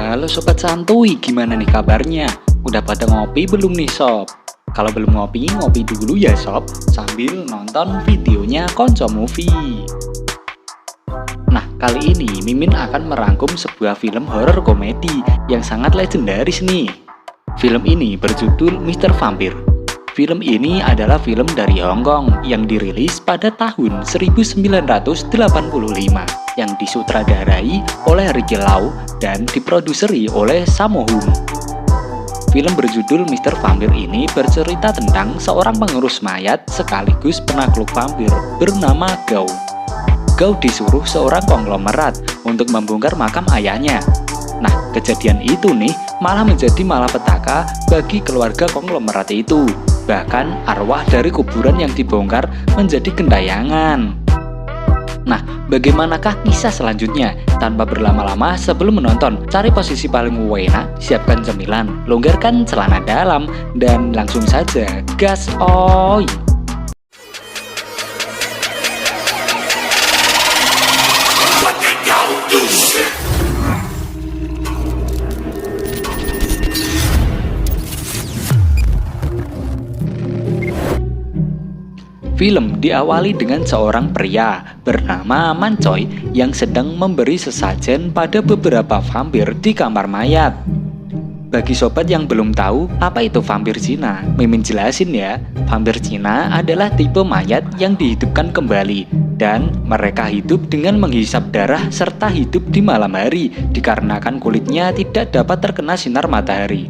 Halo Sobat Santuy, gimana nih kabarnya? Udah pada ngopi belum nih Sob? Kalau belum ngopi, ngopi dulu ya Sob, sambil nonton videonya Konco Movie. Nah, kali ini Mimin akan merangkum sebuah film horor komedi yang sangat legendaris nih. Film ini berjudul Mr. Vampire. Film ini adalah film dari Hong Kong yang dirilis pada tahun 1985 yang disutradarai oleh Ricky Lau dan diproduseri oleh Sammo Hung. Film berjudul Mr. Vampire ini bercerita tentang seorang pengurus mayat sekaligus penakluk vampir bernama Gao. Gao disuruh seorang konglomerat untuk membongkar makam ayahnya. Nah, kejadian itu nih malah menjadi malapetaka bagi keluarga konglomerat itu. Bahkan arwah dari kuburan yang dibongkar menjadi gentayangan. Nah, bagaimanakah kisah selanjutnya? Tanpa berlama-lama, sebelum menonton, cari posisi paling enak, siapkan cemilan, longgarkan celana dalam, dan langsung saja gas oi! Film diawali dengan seorang pria bernama Mancoy yang sedang memberi sesajen pada beberapa vampir di kamar mayat. Bagi sobat yang belum tahu apa itu vampir Cina, Mimin jelasin ya. Vampir Cina adalah tipe mayat yang dihidupkan kembali dan mereka hidup dengan menghisap darah serta hidup di malam hari dikarenakan kulitnya tidak dapat terkena sinar matahari.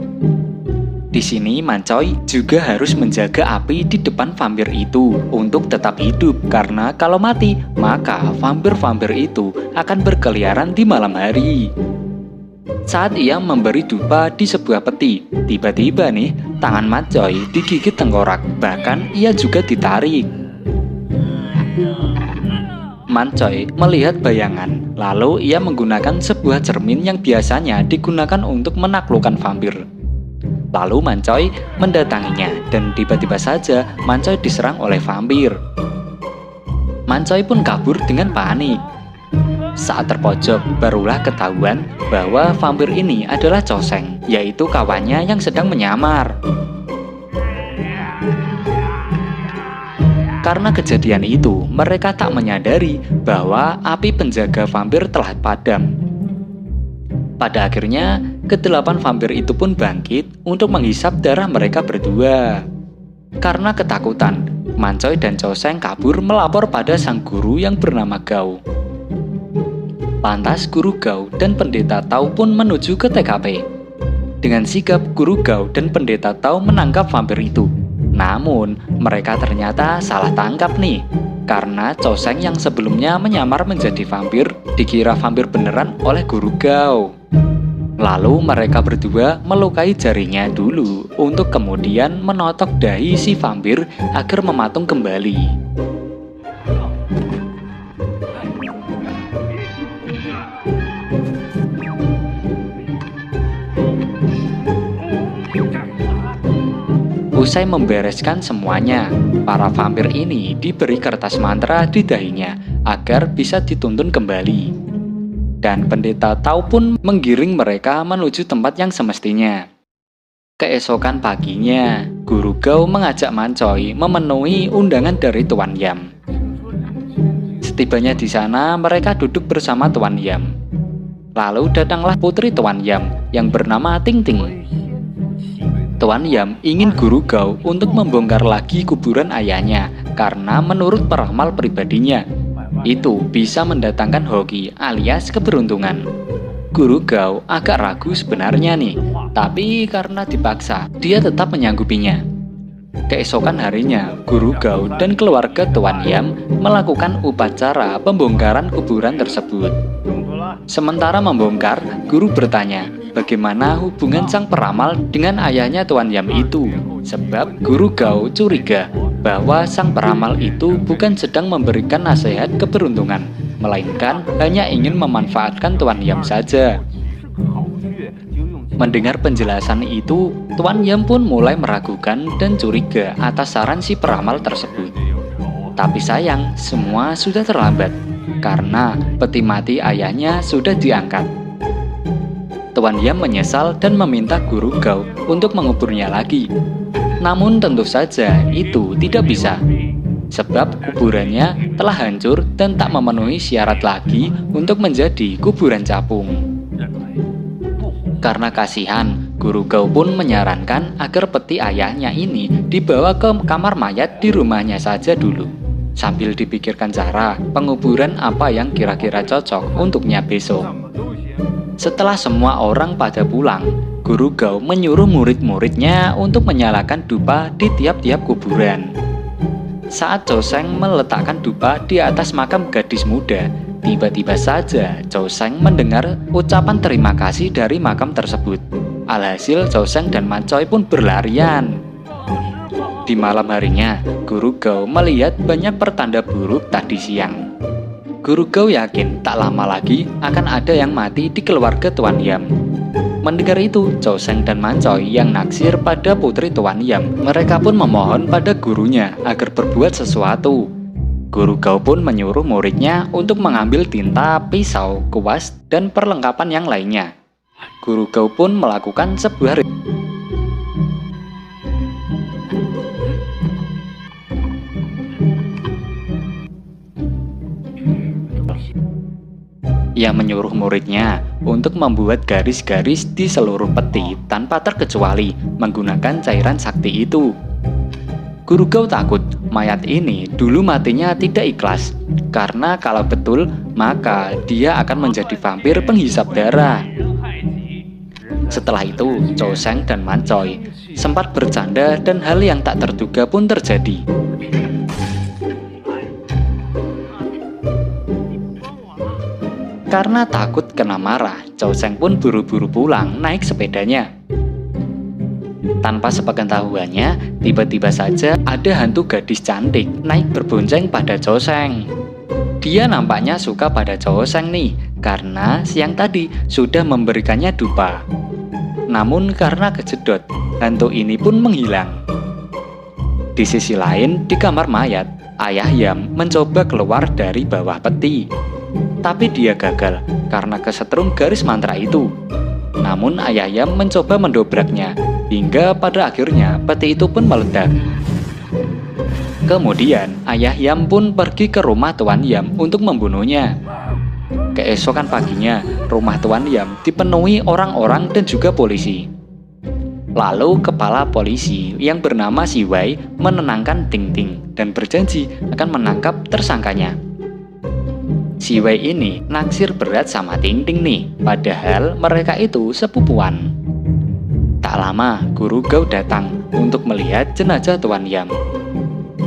Di sini Mancoy juga harus menjaga api di depan vampir itu untuk tetap hidup karena kalau mati maka vampir-vampir itu akan berkeliaran di malam hari. Saat ia memberi dupa di sebuah peti, tiba-tiba nih tangan Mancoy digigit tengkorak, bahkan ia juga ditarik. Mancoy melihat bayangan, lalu ia menggunakan sebuah cermin yang biasanya digunakan untuk menaklukkan vampir. Lalu Mancoy mendatanginya dan tiba-tiba saja Mancoy diserang oleh vampir. Mancoy pun kabur dengan panik. Saat terpojok barulah ketahuan bahwa vampir ini adalah Coseng, yaitu kawannya yang sedang menyamar. Karena kejadian itu, mereka tak menyadari bahwa api penjaga vampir telah padam. Pada akhirnya, kedelapan vampir itu pun bangkit untuk menghisap darah mereka berdua. Karena ketakutan, Mancoy dan Coseng kabur melapor pada sang guru yang bernama Gao. Lantas guru Gao dan pendeta Tao pun menuju ke TKP. Dengan sigap, guru Gao dan pendeta Tao menangkap vampir itu. Namun, mereka ternyata salah tangkap nih. Karena Coseng yang sebelumnya menyamar menjadi vampir dikira vampir beneran oleh guru Gao. Lalu mereka berdua melukai jarinya dulu untuk kemudian menotok dahi si vampir agar mematung kembali. Usai membereskan semuanya, para vampir ini diberi kertas mantra di dahinya agar bisa dituntun kembali. Dan pendeta Tao pun menggiring mereka menuju tempat yang semestinya. Keesokan paginya, guru Gao mengajak Mancoy memenuhi undangan dari Tuan Yam. Setibanya di sana, mereka duduk bersama Tuan Yam. Lalu datanglah putri Tuan Yam yang bernama Ting Ting. Tuan Yam ingin guru Gao untuk membongkar lagi kuburan ayahnya karena menurut peramal pribadinya, itu bisa mendatangkan hoki alias keberuntungan. Guru Gao agak ragu sebenarnya nih, tapi karena dipaksa, dia tetap menyanggupinya. Keesokan harinya, guru Gao dan keluarga Tuan Yam melakukan upacara pembongkaran kuburan tersebut. Sementara membongkar, guru bertanya, bagaimana hubungan sang peramal dengan ayahnya Tuan Yam itu? Sebab guru Gao curiga bahwa sang peramal itu bukan sedang memberikan nasihat keberuntungan, melainkan hanya ingin memanfaatkan Tuan Yam saja. Mendengar penjelasan itu, Tuan Yam pun mulai meragukan dan curiga atas saran si peramal tersebut. Tapi sayang, semua sudah terlambat, karena peti mati ayahnya sudah diangkat. Tuan Yam menyesal dan meminta Guru Gao untuk menguburnya lagi. Namun tentu saja itu tidak bisa, sebab kuburannya telah hancur dan tak memenuhi syarat lagi untuk menjadi kuburan capung. Karena kasihan, Guru Gao pun menyarankan agar peti ayahnya ini dibawa ke kamar mayat di rumahnya saja dulu, sambil dipikirkan cara penguburan apa yang kira-kira cocok untuknya besok. Setelah semua orang pada pulang, Guru Gao menyuruh murid-muridnya untuk menyalakan dupa di tiap-tiap kuburan. Saat Chow Seng meletakkan dupa di atas makam gadis muda, tiba-tiba saja Chow Seng mendengar ucapan terima kasih dari makam tersebut. Alhasil Chow Seng dan Man Choi pun berlarian. Di malam harinya, Guru Gao melihat banyak pertanda buruk tadi siang. Guru Gao yakin tak lama lagi akan ada yang mati di keluarga Tuan Yam. Mendengar itu, Chow Seng dan Man Choi yang naksir pada putri Tuan Yam, mereka pun memohon pada gurunya agar berbuat sesuatu. Guru Gao pun menyuruh muridnya untuk mengambil tinta, pisau, kuas, dan perlengkapan yang lainnya. Guru Gao pun melakukan sebuah Ia menyuruh muridnya untuk membuat garis-garis di seluruh peti tanpa terkecuali menggunakan cairan sakti itu. Guru Gao takut mayat ini dulu matinya tidak ikhlas, karena kalau betul maka dia akan menjadi vampir penghisap darah. Setelah itu, Chow Seng dan Man Choi sempat bercanda dan hal yang tak terduga pun terjadi. Karena takut kena marah, Chow Seng pun buru-buru pulang naik sepedanya. Tanpa sepengetahuannya, tiba-tiba saja ada hantu gadis cantik naik berbonceng pada Chow Seng. Dia nampaknya suka pada Chow Seng nih, karena siang tadi sudah memberikannya dupa. Namun karena kejedot, hantu ini pun menghilang. Di sisi lain, di kamar mayat, Ayah Yam mencoba keluar dari bawah peti. Tapi dia gagal karena kesetrum garis mantra itu. Namun Ayah Yam mencoba mendobraknya, hingga pada akhirnya peti itu pun meledak. Kemudian Ayah Yam pun pergi ke rumah Tuan Yam untuk membunuhnya. Keesokan paginya, rumah Tuan Yam dipenuhi orang-orang dan juga polisi. Lalu kepala polisi yang bernama Si Wei menenangkan Ting Ting dan berjanji akan menangkap tersangkanya. Si Wei ini naksir berat sama Ting Ting nih, padahal mereka itu sepupuan. Tak lama, Guru Gao datang untuk melihat jenazah Tuan Yam.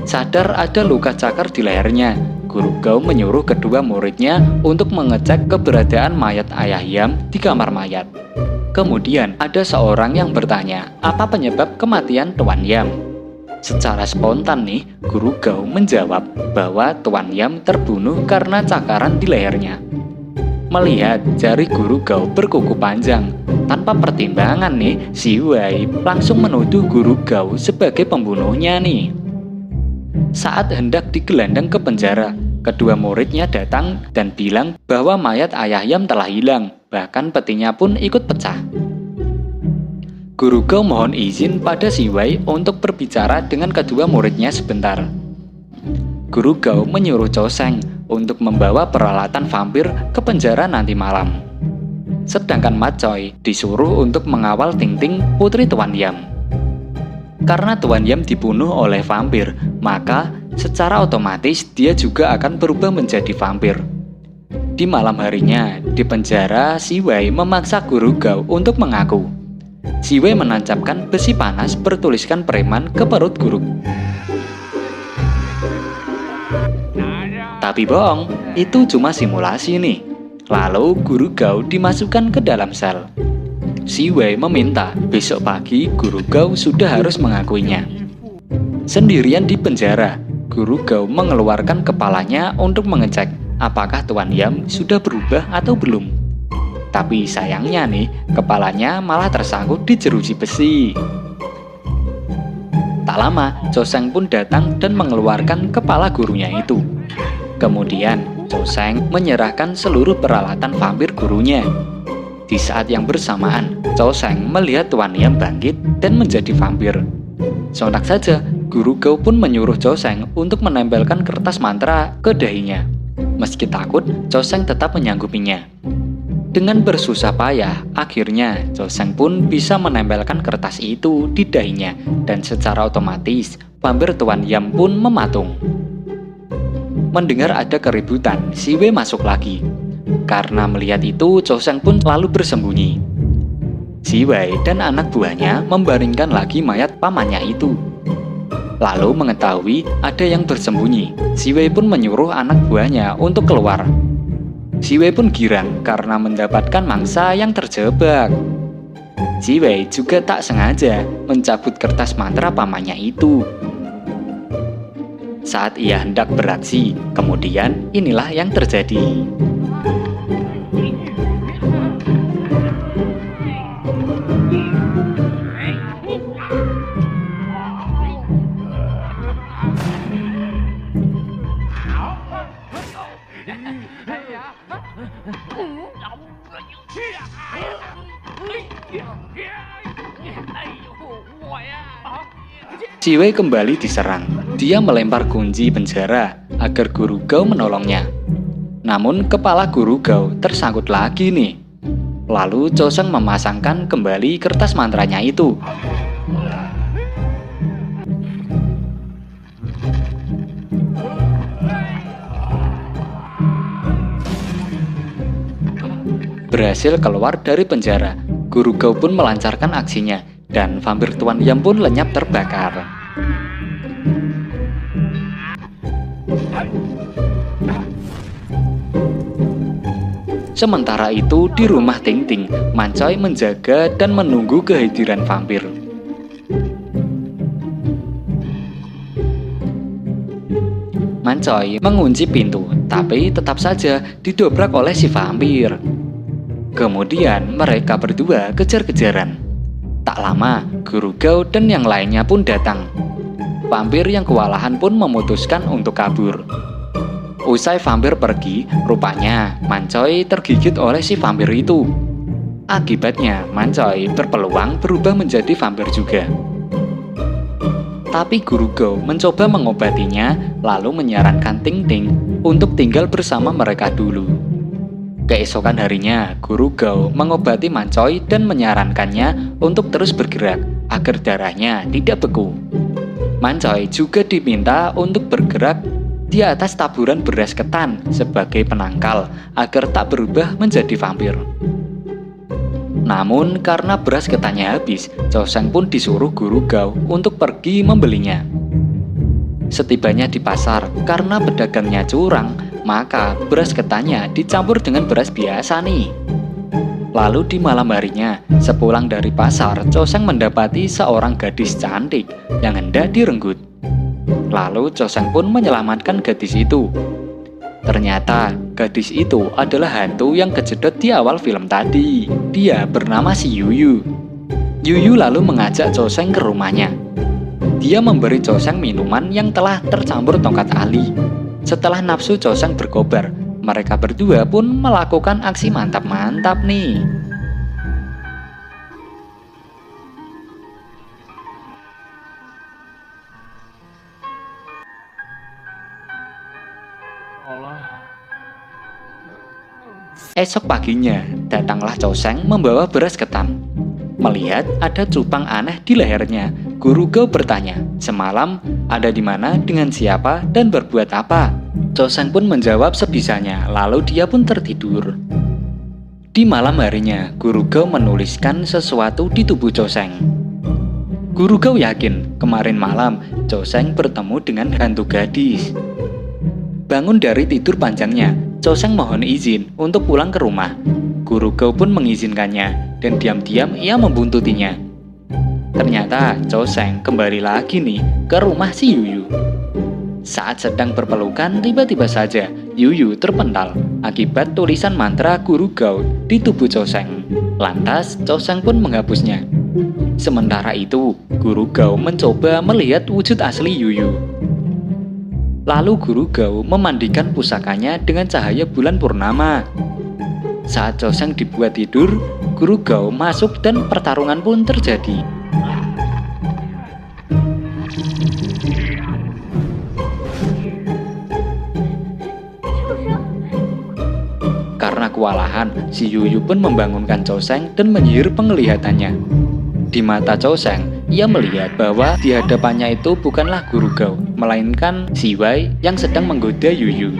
Sadar ada luka cakar di lehernya, Guru Gao menyuruh kedua muridnya untuk mengecek keberadaan mayat Ayah Yam di kamar mayat. Kemudian ada seorang yang bertanya, apa penyebab kematian Tuan Yam? Secara spontan nih, Guru Gao menjawab bahwa Tuan Yam terbunuh karena cakaran di lehernya. Melihat jari Guru Gao berkuku panjang, tanpa pertimbangan nih, Si Wei langsung menuduh Guru Gao sebagai pembunuhnya nih. Saat hendak digelandang ke penjara, kedua muridnya datang dan bilang bahwa mayat Ayah Yam telah hilang, bahkan petinya pun ikut pecah. Guru Gao mohon izin pada Si Wei untuk berbicara dengan kedua muridnya sebentar. Guru Gao menyuruh Chow Seng untuk membawa peralatan vampir ke penjara nanti malam. Sedangkan Man Choi disuruh untuk mengawal Ting Ting, putri Tuan Yam. Karena Tuan Yam dibunuh oleh vampir, maka secara otomatis dia juga akan berubah menjadi vampir. Di malam harinya, di penjara, Si Wei memaksa Guru Gao untuk mengaku. Si Wei menancapkan besi panas bertuliskan preman ke perut Guru. Tapi bohong, itu cuma simulasi nih. Lalu Guru Gao dimasukkan ke dalam sel. Si Wei meminta besok pagi Guru Gao sudah harus mengakuinya. Sendirian di penjara, Guru Gao mengeluarkan kepalanya untuk mengecek apakah Tuan Yam sudah berubah atau belum. Tapi sayangnya nih, kepalanya malah tersangkut di jeruji besi. Tak lama, Chow Seng pun datang dan mengeluarkan kepala gurunya itu. Kemudian, Chow Seng menyerahkan seluruh peralatan vampir gurunya. Di saat yang bersamaan, Cho Seng melihat Tuan Yam bangkit dan menjadi vampir. Sontak saja, Guru Gao pun menyuruh Cho Seng untuk menempelkan kertas mantra ke dahinya. Meski takut, Cho Seng tetap menyanggupinya. Dengan bersusah payah, akhirnya Cho Seng pun bisa menempelkan kertas itu di dahinya, dan secara otomatis vampir Tuan Yam pun mematung. Mendengar ada keributan, Si Wei masuk lagi. Karena melihat itu, Cho Seng pun lalu bersembunyi. Si Wei dan anak buahnya membaringkan lagi mayat pamannya itu. Lalu mengetahui ada yang bersembunyi, Si Wei pun menyuruh anak buahnya untuk keluar. Si Wei pun girang karena mendapatkan mangsa yang terjebak. Si Wei juga tak sengaja mencabut kertas mantra pamannya itu. Saat ia hendak beraksi, kemudian inilah yang terjadi. Si Wei kembali diserang. Dia melempar kunci penjara agar Guru Gao menolongnya. Namun kepala Guru Gao tersangkut lagi nih. Lalu Cho Seng memasangkan kembali kertas mantranya itu. Berhasil keluar dari penjara, Guru Gao pun melancarkan aksinya, dan vampir Tuan Yam pun lenyap terbakar. Sementara itu, di rumah Ting Ting, Man Choi menjaga dan menunggu kehadiran vampir. Man Choi mengunci pintu, tapi tetap saja didobrak oleh si vampir. Kemudian mereka berdua kejar-kejaran. Tak lama, Guru Gao dan yang lainnya pun datang. Vampir yang kewalahan pun memutuskan untuk kabur. Usai vampir pergi, rupanya Man Choi tergigit oleh si vampir itu. Akibatnya, Man Choi berpeluang berubah menjadi vampir juga. Tapi Guru Gao mencoba mengobatinya, lalu menyarankan Ting Ting untuk tinggal bersama mereka dulu. Keesokan harinya, Guru Gao mengobati Man Choi dan menyarankannya untuk terus bergerak agar darahnya tidak beku. Man Choi juga diminta untuk bergerak di atas taburan beras ketan sebagai penangkal agar tak berubah menjadi vampir. Namun karena beras ketannya habis, Cho Seng pun disuruh Guru Gao untuk pergi membelinya. Setibanya di pasar, karena pedagangnya curang, maka beras ketannya dicampur dengan beras biasa nih. Lalu di malam harinya, sepulang dari pasar, Cho Seng mendapati seorang gadis cantik yang hendak direnggut. Lalu Cho Seng pun menyelamatkan gadis itu. Ternyata gadis itu adalah hantu yang kejedot di awal film tadi. Dia bernama si Yuyu. Yuyu lalu mengajak Cho Seng ke rumahnya. Dia memberi Cho Seng minuman yang telah tercampur tongkat ali. Setelah nafsu Cho Seng berkobar, mereka berdua pun melakukan aksi mantap-mantap nih. Esok paginya, datanglah Cho Seng membawa beras ketan. Melihat ada cupang aneh di lehernya, Guru Gao bertanya, semalam ada di mana, dengan siapa, dan berbuat apa? Cho Seng pun menjawab sebisanya, lalu dia pun tertidur. Di malam harinya, Guru Gao menuliskan sesuatu di tubuh Cho Seng. Guru Gao yakin kemarin malam Cho Seng bertemu dengan hantu gadis. Bangun dari tidur panjangnya, Cho Seng mohon izin untuk pulang ke rumah. Guru Gao pun mengizinkannya, dan diam-diam ia membuntutinya. Ternyata Cho Seng kembali lagi nih ke rumah si Yuyu. Saat sedang berpelukan, tiba-tiba saja Yuyu terpental akibat tulisan mantra Guru Gao di tubuh Cho Seng. Lantas Cho Seng pun menghapusnya. Sementara itu, Guru Gao mencoba melihat wujud asli Yuyu. Lalu Guru Gao memandikan pusakanya dengan cahaya bulan purnama. Saat Cho Seng dibuat tidur, Guru Gao masuk dan pertarungan pun terjadi. Karena kewalahan, si Yuyu pun membangunkan Chou Sheng dan menyihir penglihatannya. Di mata Chou Sheng, ia melihat bahwa di hadapannya itu bukanlah Guru Gao, melainkan si Wei yang sedang menggoda Yuyu.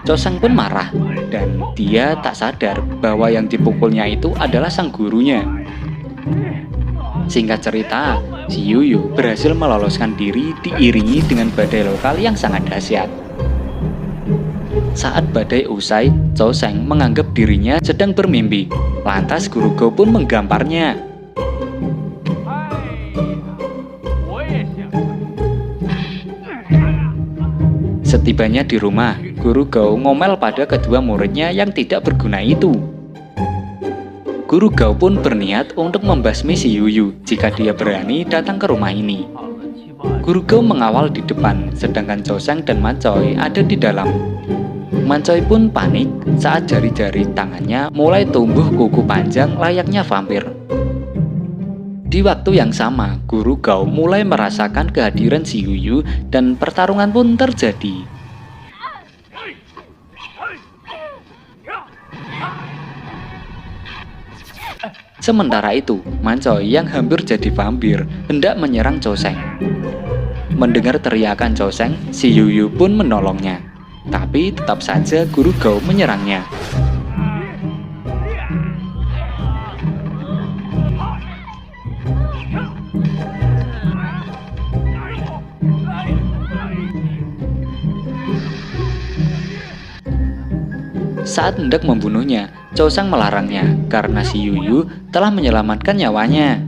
Chou Sheng pun marah, dan dia tak sadar bahwa yang dipukulnya itu adalah sang gurunya. Singkat cerita, si Yuyu berhasil meloloskan diri diiringi dengan badai lokal yang sangat dahsyat. Saat badai usai, Chou Sheng menganggap dirinya sedang bermimpi. Lantas Guru Gao pun menggamparnya. Setibanya di rumah, Guru Gao ngomel pada kedua muridnya yang tidak berguna itu. Guru Gao pun berniat untuk membasmi si Yuyu jika dia berani datang ke rumah ini. Guru Gao mengawal di depan, sedangkan Chou Sheng dan Man Choi ada di dalam. Man Choi pun panik saat jari-jari tangannya mulai tumbuh kuku panjang layaknya vampir. Di waktu yang sama, Guru Gao mulai merasakan kehadiran si Yuyu dan pertarungan pun terjadi. Sementara itu, Man Choi yang hampir jadi vampir hendak menyerang Chou Sheng. Mendengar teriakan Chou Sheng, si Yuyu pun menolongnya. Tapi tetap saja Guru Gao menyerangnya. Saat hendak membunuhnya, Chou Sheng melarangnya karena si Yuyu telah menyelamatkan nyawanya.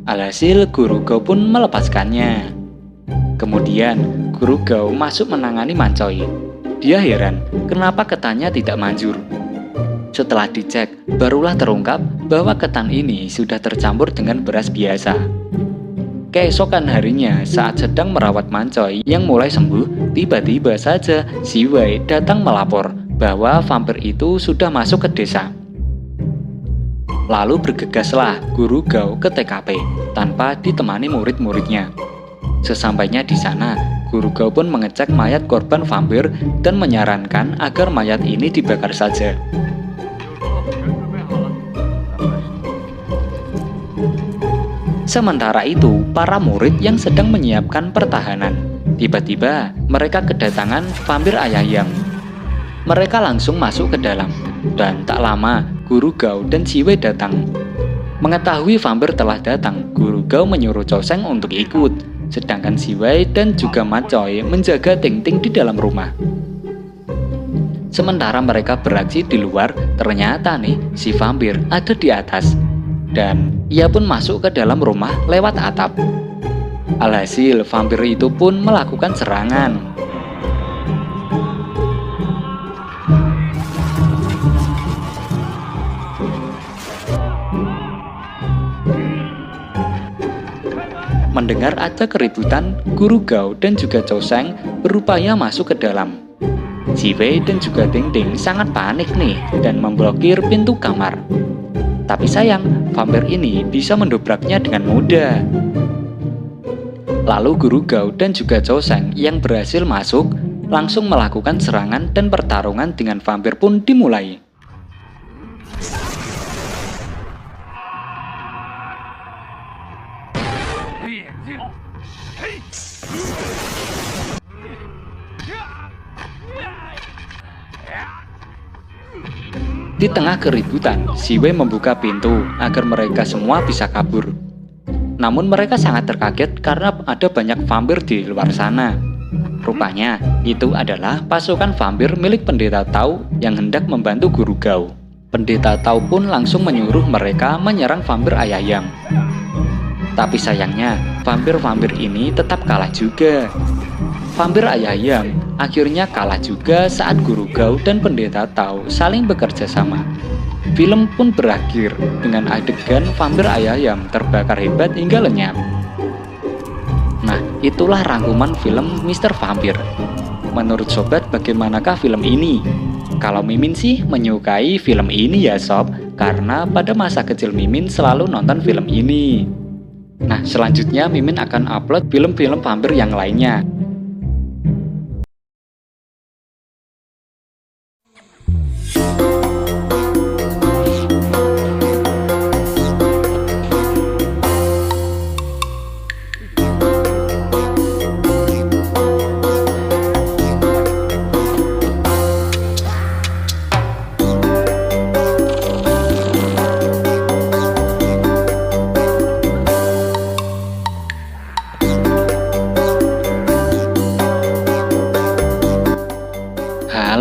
Alhasil Guru Gao pun melepaskannya. Kemudian Guru Gao masuk menangani Man Choi. Dia heran kenapa ketannya tidak manjur. Setelah dicek, barulah terungkap bahwa ketan ini sudah tercampur dengan beras biasa. Keesokan harinya, saat sedang merawat Man Choi yang mulai sembuh, tiba-tiba saja si Wei datang melapor bahwa vampir itu sudah masuk ke desa. Lalu bergegaslah Guru Gao ke TKP tanpa ditemani murid-muridnya. Sesampainya di sana, Guru Gao pun mengecek mayat korban vampir dan menyarankan agar mayat ini dibakar saja. Sementara itu, para murid yang sedang menyiapkan pertahanan, tiba-tiba mereka kedatangan vampir Ayayang. Mereka langsung masuk ke dalam, dan tak lama Guru Gao dan si Wei datang. Mengetahui vampir telah datang, Guru Gao menyuruh Chou Sheng untuk ikut. Sedangkan si Wei dan juga Man Choi menjaga Ting Ting di dalam rumah. Sementara mereka beraksi di luar, ternyata nih si vampir ada di atas. Dan ia pun masuk ke dalam rumah lewat atap. Alhasil vampir itu pun melakukan serangan. Mendengar ada keributan, Guru Gao dan juga Chou Sheng berupaya masuk ke dalam. Si Wei dan juga Ting Ting sangat panik nih dan memblokir pintu kamar. Tapi sayang, vampir ini bisa mendobraknya dengan mudah. Lalu Guru Gao dan juga Chou Sheng yang berhasil masuk langsung melakukan serangan dan pertarungan dengan vampir pun dimulai. Di tengah keributan, si Wei membuka pintu agar mereka semua bisa kabur. Namun mereka sangat terkaget karena ada banyak vampir di luar sana. Rupanya, itu adalah pasukan vampir milik Pendeta Tao yang hendak membantu Guru Gao. Pendeta Tao pun langsung menyuruh mereka menyerang vampir Ayayang. Tapi sayangnya, vampir-vampir ini tetap kalah juga. Vampir Ayayang akhirnya kalah juga saat Guru Gao dan Pendeta Tao saling bekerja sama. Film pun berakhir dengan adegan vampir Ayayang terbakar hebat hingga lenyap. Nah, itulah rangkuman film Mr. Vampir. Menurut sobat, bagaimanakah film ini? Kalau Mimin sih menyukai film ini ya sob, karena pada masa kecil Mimin selalu nonton film ini. Nah, selanjutnya Mimin akan upload film-film vampir yang lainnya.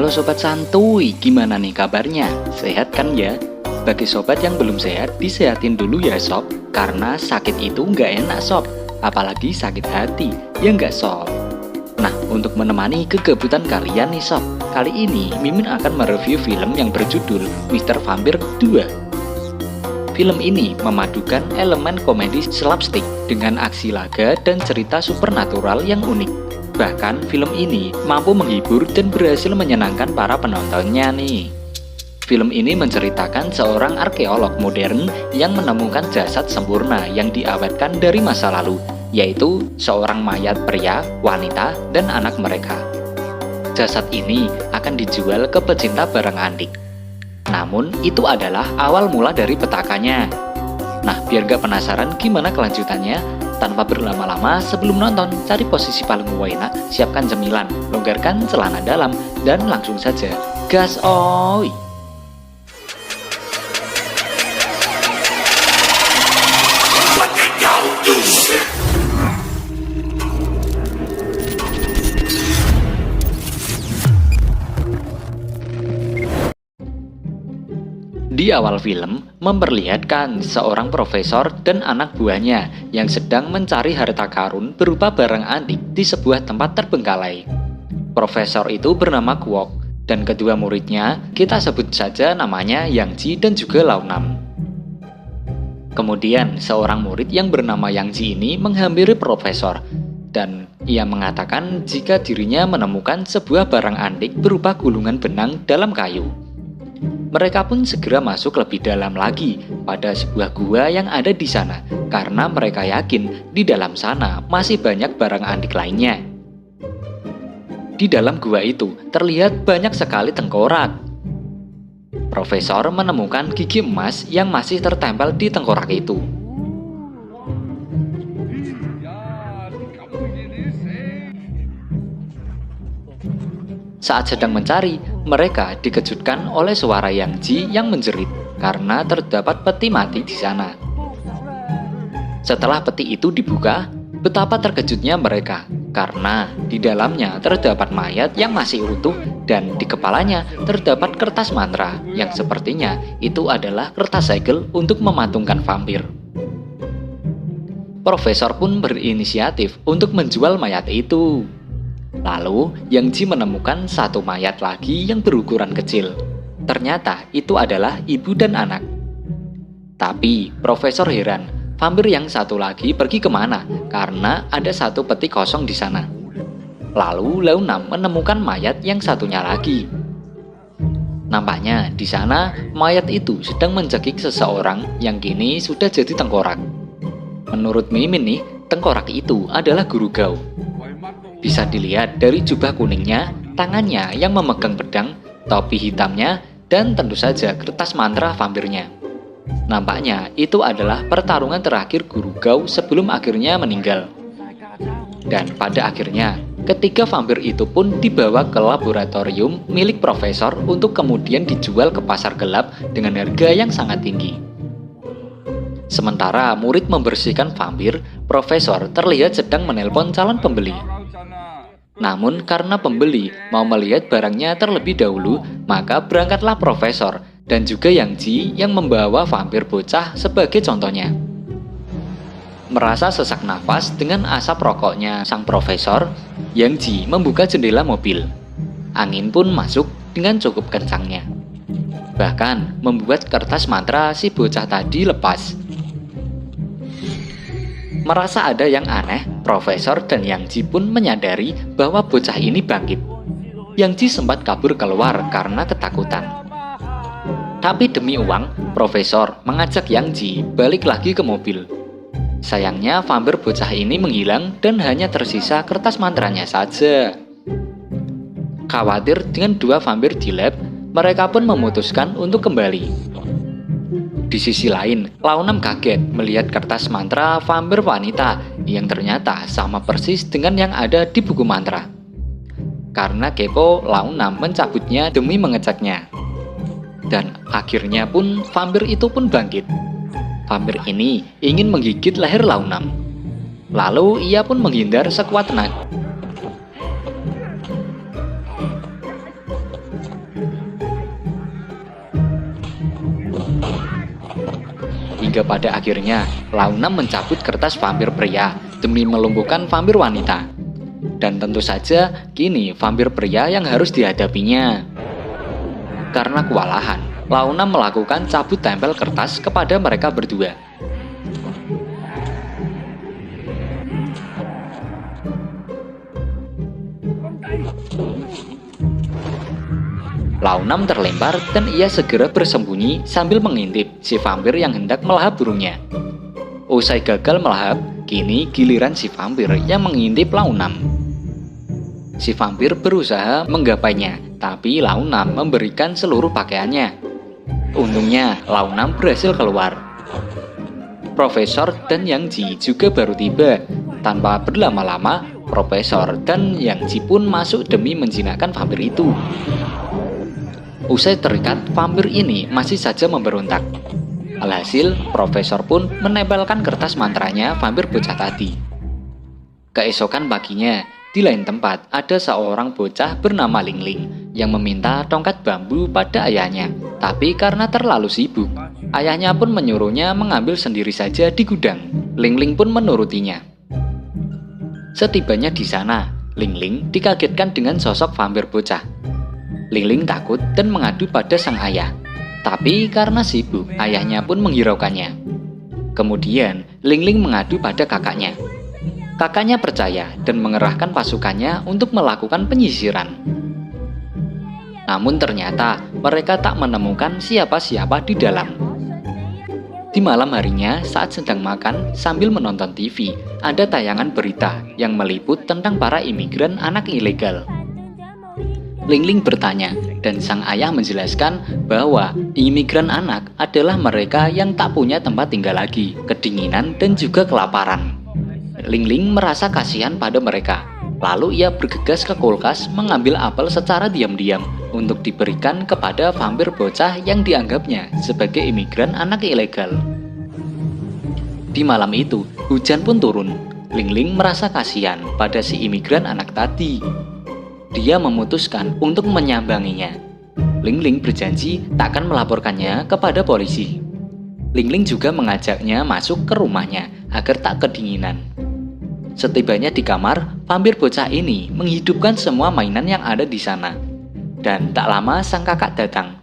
Halo Sobat Santuy, gimana nih kabarnya? Sehat kan ya? Bagi sobat yang belum sehat, disehatin dulu ya sob. Karena sakit itu nggak enak sob, apalagi sakit hati, ya nggak sob? Nah, untuk menemani kegabutan kalian nih sob, kali ini Mimin akan mereview film yang berjudul Mr. Vampire 2. Film ini memadukan elemen komedi slapstick dengan aksi laga dan cerita supernatural yang unik. Bahkan film ini mampu menghibur dan berhasil menyenangkan para penontonnya nih. Film ini menceritakan seorang arkeolog modern yang menemukan jasad sempurna yang diawetkan dari masa lalu, yaitu seorang mayat pria, wanita, dan anak mereka. Jasad ini akan dijual ke pecinta barang antik. Namun itu adalah awal mula dari petakannya. Nah, biar gak penasaran gimana kelanjutannya, tanpa berlama-lama sebelum nonton, cari posisi paling enak, siapkan cemilan, longgarkan celana dalam, dan langsung saja gas oi! Di awal film, memperlihatkan seorang profesor dan anak buahnya yang sedang mencari harta karun berupa barang antik di sebuah tempat terbengkalai. Profesor itu bernama Kwok, dan kedua muridnya kita sebut saja namanya Yang Ji dan juga Lau Nam. Kemudian, seorang murid yang bernama Yang Ji ini menghampiri profesor, dan ia mengatakan jika dirinya menemukan sebuah barang antik berupa gulungan benang dalam kayu. Mereka pun segera masuk lebih dalam lagi pada sebuah gua yang ada di sana karena mereka yakin di dalam sana masih banyak barang antik lainnya. Di dalam gua itu terlihat banyak sekali tengkorak. Profesor menemukan gigi emas yang masih tertempel di tengkorak itu. Saat sedang mencari, mereka dikejutkan oleh suara Yang Ji yang menjerit karena terdapat peti mati di sana. Setelah peti itu dibuka, betapa terkejutnya mereka karena di dalamnya terdapat mayat yang masih utuh dan di kepalanya terdapat kertas mantra yang sepertinya itu adalah kertas segel untuk mematungkan vampir. Profesor pun berinisiatif untuk menjual mayat itu. Lalu, Yang Ji menemukan satu mayat lagi yang berukuran kecil. Ternyata itu adalah ibu dan anak. Tapi, Profesor heran, vampir yang satu lagi pergi kemana? Karena ada satu peti kosong di sana. Lalu, Lau Nam menemukan mayat yang satunya lagi. Nampaknya di sana, mayat itu sedang mencekik seseorang yang kini sudah jadi tengkorak. Menurut Mimin nih, tengkorak itu adalah Guru Gao. Bisa dilihat dari jubah kuningnya, tangannya yang memegang pedang, topi hitamnya, dan tentu saja kertas mantra vampirnya. Nampaknya itu adalah pertarungan terakhir Guru Gao sebelum akhirnya meninggal. Dan pada akhirnya, ketiga vampir itu pun dibawa ke laboratorium milik profesor untuk kemudian dijual ke pasar gelap dengan harga yang sangat tinggi. Sementara murid membersihkan vampir, profesor terlihat sedang menelpon calon pembeli. Namun karena pembeli mau melihat barangnya terlebih dahulu, maka berangkatlah profesor dan juga Yang Ji yang membawa vampir bocah sebagai contohnya. Merasa sesak nafas dengan asap rokoknya sang profesor, Yang Ji membuka jendela mobil. Angin pun masuk dengan cukup kencangnya. Bahkan membuat kertas mantra si bocah tadi lepas. Merasa ada yang aneh, Profesor dan Yang Ji pun menyadari bahwa bocah ini bangkit. Yang Ji sempat kabur keluar karena ketakutan. Tapi demi uang, Profesor mengajak Yang Ji balik lagi ke mobil. Sayangnya vampir bocah ini menghilang dan hanya tersisa kertas mantranya saja. Khawatir dengan dua vampir di lab, mereka pun memutuskan untuk kembali. Di sisi lain, Launam kaget melihat kertas mantra vampir wanita yang ternyata sama persis dengan yang ada di buku mantra. Karena kepo, Launam mencabutnya demi mengeceknya. Dan akhirnya pun vampir itu pun bangkit. Vampir ini ingin menggigit leher Launam. Lalu ia pun menghindar sekuat tenaga. Hingga pada akhirnya Launam mencabut kertas vampir pria demi melumpuhkan vampir wanita. Dan tentu saja kini vampir pria yang harus dihadapinya. Karena kewalahan, Launam melakukan cabut tempel kertas kepada mereka berdua. Launam terlempar dan ia segera bersembunyi sambil mengintip si vampir yang hendak melahap burungnya. Usai gagal melahap, kini giliran si vampir yang mengintip Launam. Si vampir berusaha menggapainya, tapi Launam memberikan seluruh pakaiannya. Untungnya, Launam berhasil keluar. Profesor dan Yang Ji juga baru tiba. Tanpa berlama-lama, Profesor dan Yang Ji pun masuk demi menjinakkan vampir itu. Usai terikat, vampir ini masih saja memberontak. Alhasil, Profesor pun menempelkan kertas mantranya vampir bocah tadi. Keesokan paginya, di lain tempat ada seorang bocah bernama Ling Ling yang meminta tongkat bambu pada ayahnya. Tapi karena terlalu sibuk, ayahnya pun menyuruhnya mengambil sendiri saja di gudang. Ling Ling pun menurutinya. Setibanya di sana, Ling Ling dikagetkan dengan sosok vampir bocah. Ling Ling takut dan mengadu pada sang ayah. Tapi karena sibuk, ayahnya pun menghiraukannya. Kemudian, Ling Ling mengadu pada kakaknya. Kakaknya percaya dan mengerahkan pasukannya untuk melakukan penyisiran. Namun ternyata mereka tak menemukan siapa-siapa di dalam. Di malam harinya saat sedang makan sambil menonton TV, ada tayangan berita yang meliput tentang para imigran anak ilegal. Ling Ling bertanya dan sang ayah menjelaskan bahwa imigran anak adalah mereka yang tak punya tempat tinggal lagi, kedinginan dan juga kelaparan. Ling Ling merasa kasihan pada mereka. Lalu ia bergegas ke kulkas mengambil apel secara diam-diam untuk diberikan kepada vampir bocah yang dianggapnya sebagai imigran anak ilegal. Di malam itu, hujan pun turun. Ling Ling merasa kasihan pada si imigran anak tadi. Dia memutuskan untuk menyambanginya. Ling Ling berjanji tak akan melaporkannya kepada polisi. Ling Ling juga mengajaknya masuk ke rumahnya agar tak kedinginan. Setibanya di kamar, vampir bocah ini menghidupkan semua mainan yang ada di sana. Dan tak lama sang kakak datang.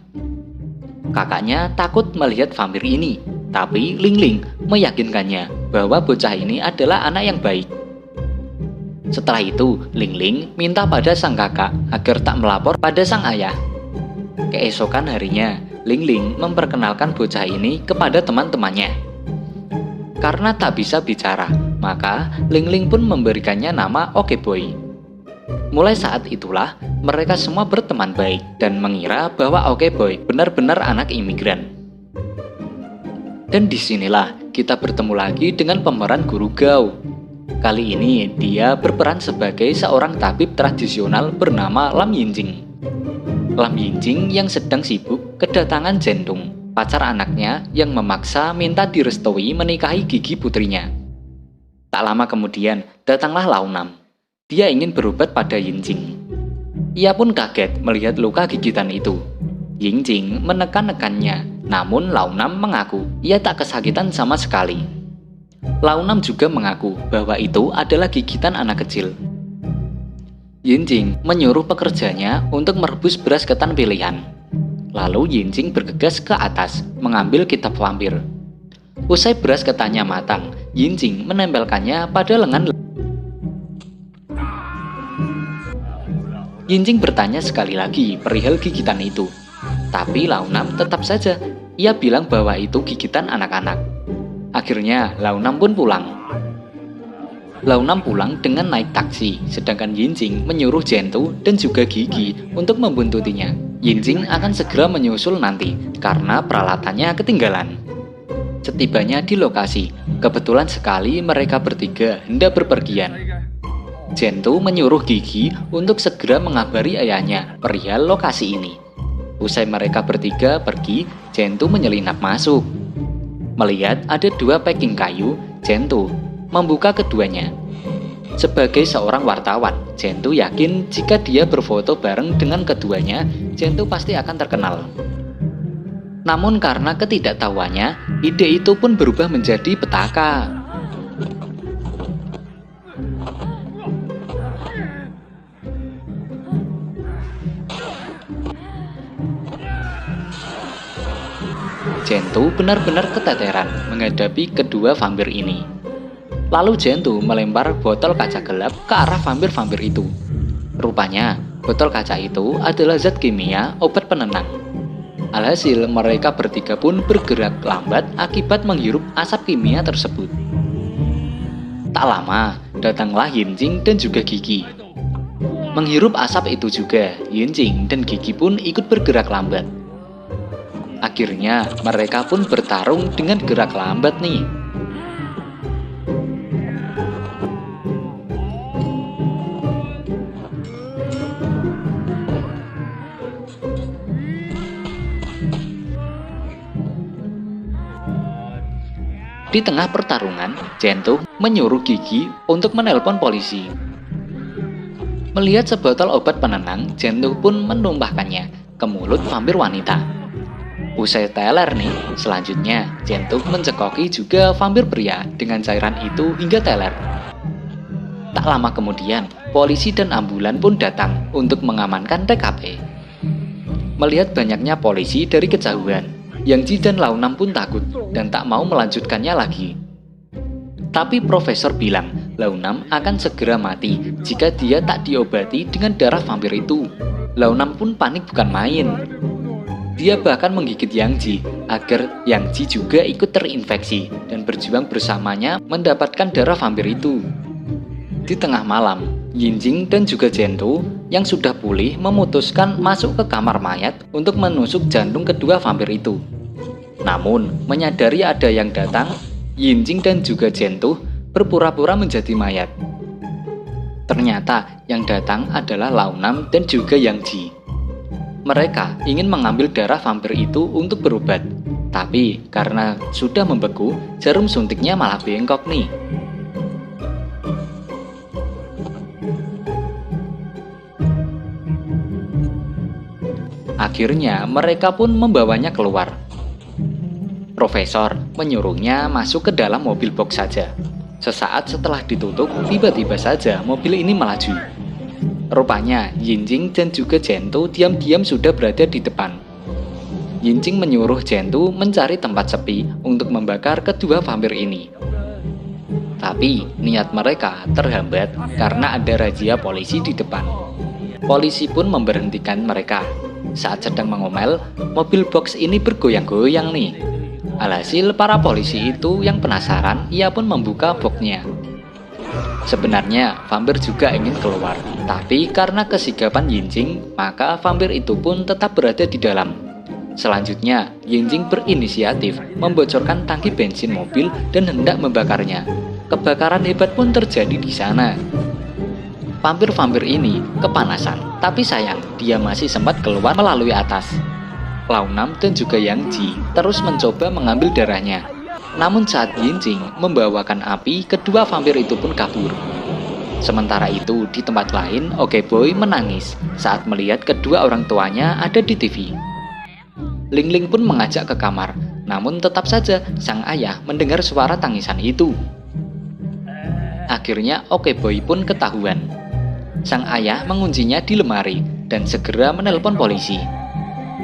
Kakaknya takut melihat vampir ini, tapi Ling Ling meyakinkannya bahwa bocah ini adalah anak yang baik. Setelah itu, Ling Ling minta pada sang kakak agar tak melapor pada sang ayah. Keesokan harinya, Ling Ling memperkenalkan bocah ini kepada teman-temannya. Karena tak bisa bicara, maka Ling Ling pun memberikannya nama Oke Boy. Mulai saat itulah, mereka semua berteman baik dan mengira bahwa Oke Boy benar-benar anak imigran. Dan disinilah kita bertemu lagi dengan pemeran Guru Gao. Kali ini dia berperan sebagai seorang tabib tradisional bernama Lam Yinjing. Lam Yinjing yang sedang sibuk kedatangan Zhendong, pacar anaknya yang memaksa minta direstui menikahi Gigi putrinya. Tak lama kemudian, datanglah Launam. Dia ingin berobat pada Yinjing. Ia pun kaget melihat luka gigitan itu. Yinjing menekan-nekannya, namun Launam mengaku ia tak kesakitan sama sekali. Launam juga mengaku bahwa itu adalah gigitan anak kecil. Yinjing menyuruh pekerjanya untuk merebus beras ketan pilihan. Lalu Yinjing bergegas ke atas, mengambil kitab vampir. Usai beras ketannya matang, Yinjing menempelkannya pada lengan. Yinjing bertanya sekali lagi perihal gigitan itu. Tapi Launam tetap saja, ia bilang bahwa itu gigitan anak-anak. Akhirnya Launam pun pulang. Launam pulang dengan naik taksi, sedangkan Yinjing menyuruh Gentoo dan juga Gigi untuk membuntutinya. Yinjing akan segera menyusul nanti, karena peralatannya ketinggalan. Setibanya di lokasi, kebetulan sekali mereka bertiga hendak berpergian. Gentoo menyuruh Gigi untuk segera mengabari ayahnya perihal lokasi ini. Usai mereka bertiga pergi, Gentoo menyelinap masuk. Melihat ada 2 packing kayu, Gentoo membuka keduanya. Sebagai seorang wartawan, Gentoo yakin jika dia berfoto bareng dengan keduanya, Gentoo pasti akan terkenal. Namun karena ketidaktahuannya, ide itu pun berubah menjadi petaka. Gentoo benar-benar keteteran menghadapi kedua vampir ini. Lalu Gentoo melempar botol kaca gelap ke arah vampir-vampir itu. Rupanya, botol kaca itu adalah zat kimia obat penenang. Alhasil, mereka bertiga pun bergerak lambat akibat menghirup asap kimia tersebut. Tak lama, datanglah Yinjing dan juga Gigi. Menghirup asap itu juga, Yinjing dan Gigi pun ikut bergerak lambat. Akhirnya, mereka pun bertarung dengan gerak lambat nih. Di tengah pertarungan, Gentoo menyuruh Gigi untuk menelpon polisi. Melihat sebotol obat penenang, Gentoo pun menumpahkannya ke mulut vampir wanita. Usai teler nih, selanjutnya Gentoo mencekoki juga vampir pria dengan cairan itu hingga teler. Tak lama kemudian, polisi dan ambulan pun datang untuk mengamankan TKP. Melihat banyaknya polisi dari kejauhan, Yang Ji dan Launam pun takut dan tak mau melanjutkannya lagi. Tapi profesor bilang Launam akan segera mati jika dia tak diobati dengan darah vampir itu. Launam pun panik bukan main. Dia bahkan menggigit Yang Ji agar Yang Ji juga ikut terinfeksi dan berjuang bersamanya mendapatkan darah vampir itu. Di tengah malam, Yinjing dan juga Gentoo yang sudah pulih memutuskan masuk ke kamar mayat untuk menusuk jantung kedua vampir itu. Namun, menyadari ada yang datang, Yinjing dan juga Gentoo berpura-pura menjadi mayat. Ternyata yang datang adalah Launam dan juga Yang Ji. Mereka ingin mengambil darah vampir itu untuk berobat, tapi karena sudah membeku, jarum suntiknya malah bengkok nih. Akhirnya mereka pun membawanya keluar. Profesor menyuruhnya masuk ke dalam mobil box saja. Sesaat setelah ditutup, tiba-tiba saja mobil ini melaju. Rupanya Yinjing dan juga Gentoo diam-diam sudah berada di depan. Yinjing menyuruh Gentoo mencari tempat sepi untuk membakar kedua vampir ini. Tapi niat mereka terhambat karena ada razia polisi di depan. Polisi pun memberhentikan mereka. Saat sedang mengomel, mobil box ini bergoyang-goyang nih. Alhasil para polisi itu yang penasaran, ia pun membuka boxnya. Sebenarnya vampir juga ingin keluar, tapi karena kesigapan Yinjing, maka vampir itu pun tetap berada di dalam. Selanjutnya, Yinjing berinisiatif membocorkan tangki bensin mobil dan hendak membakarnya. Kebakaran hebat pun terjadi di sana. Vampir-vampir ini kepanasan, tapi sayang dia masih sempat keluar melalui atas. Launam dan juga Yang Ji terus mencoba mengambil darahnya. Namun saat Yinjing membawakan api, kedua vampir itu pun kabur. Sementara itu di tempat lain, Okeboy menangis saat melihat kedua orang tuanya ada di TV. Ling Ling pun mengajak ke kamar, namun tetap saja sang ayah mendengar suara tangisan itu. Akhirnya Okeboy pun ketahuan. Sang ayah menguncinya di lemari dan segera menelpon polisi.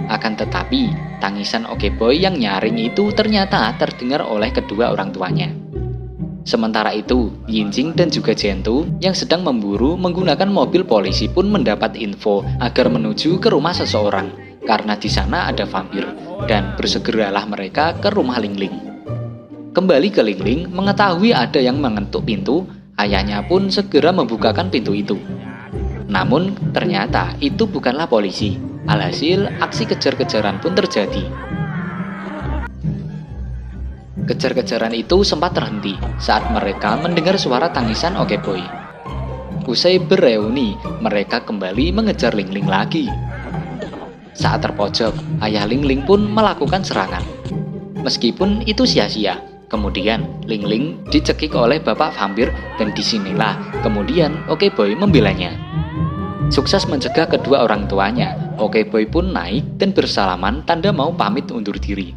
Akan tetapi, tangisan Okeboy yang nyaring itu ternyata terdengar oleh kedua orang tuanya. Sementara itu, Yinjing dan juga Gentoo yang sedang memburu menggunakan mobil polisi pun mendapat info agar menuju ke rumah seseorang. karena di sana ada vampir, dan bersegeralah mereka ke rumah Lingling. Kembali ke Lingling, mengetahui ada yang mengetuk pintu, ayahnya pun segera membukakan pintu itu. Namun ternyata itu bukanlah polisi. Alhasil aksi kejar-kejaran pun terjadi. Kejar-kejaran itu sempat terhenti saat mereka mendengar suara tangisan Okeboy. Usai bereuni, mereka kembali mengejar Lingling lagi. Saat terpojok, ayah Lingling pun melakukan serangan. Meskipun itu sia-sia, kemudian Lingling dicekik oleh bapak vampir dan disinilah kemudian Okeboy membelanya. Sukses mencegah kedua orang tuanya, Okeboy pun naik dan bersalaman tanda mau pamit undur diri.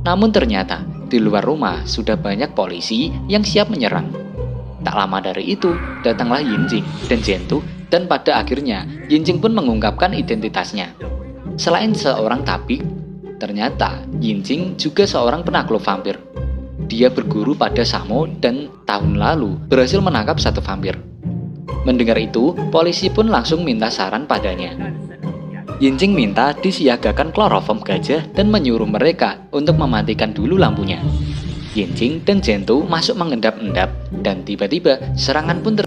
Namun ternyata di luar rumah sudah banyak polisi yang siap menyerang. Tak lama dari itu, datanglah Yinjing dan Zhentu dan pada akhirnya Yinjing pun mengungkapkan identitasnya. Selain seorang tabib, ternyata Yinjing juga seorang penakluk vampir. Dia berguru pada Samo dan tahun lalu berhasil menangkap satu vampir. Mendengar itu, polisi pun langsung minta saran padanya. Yinjing minta disiagakan kloroform gajah dan menyuruh mereka untuk mematikan dulu lampunya. Yinjing dan Zhentu masuk mengendap-endap dan tiba-tiba serangan pun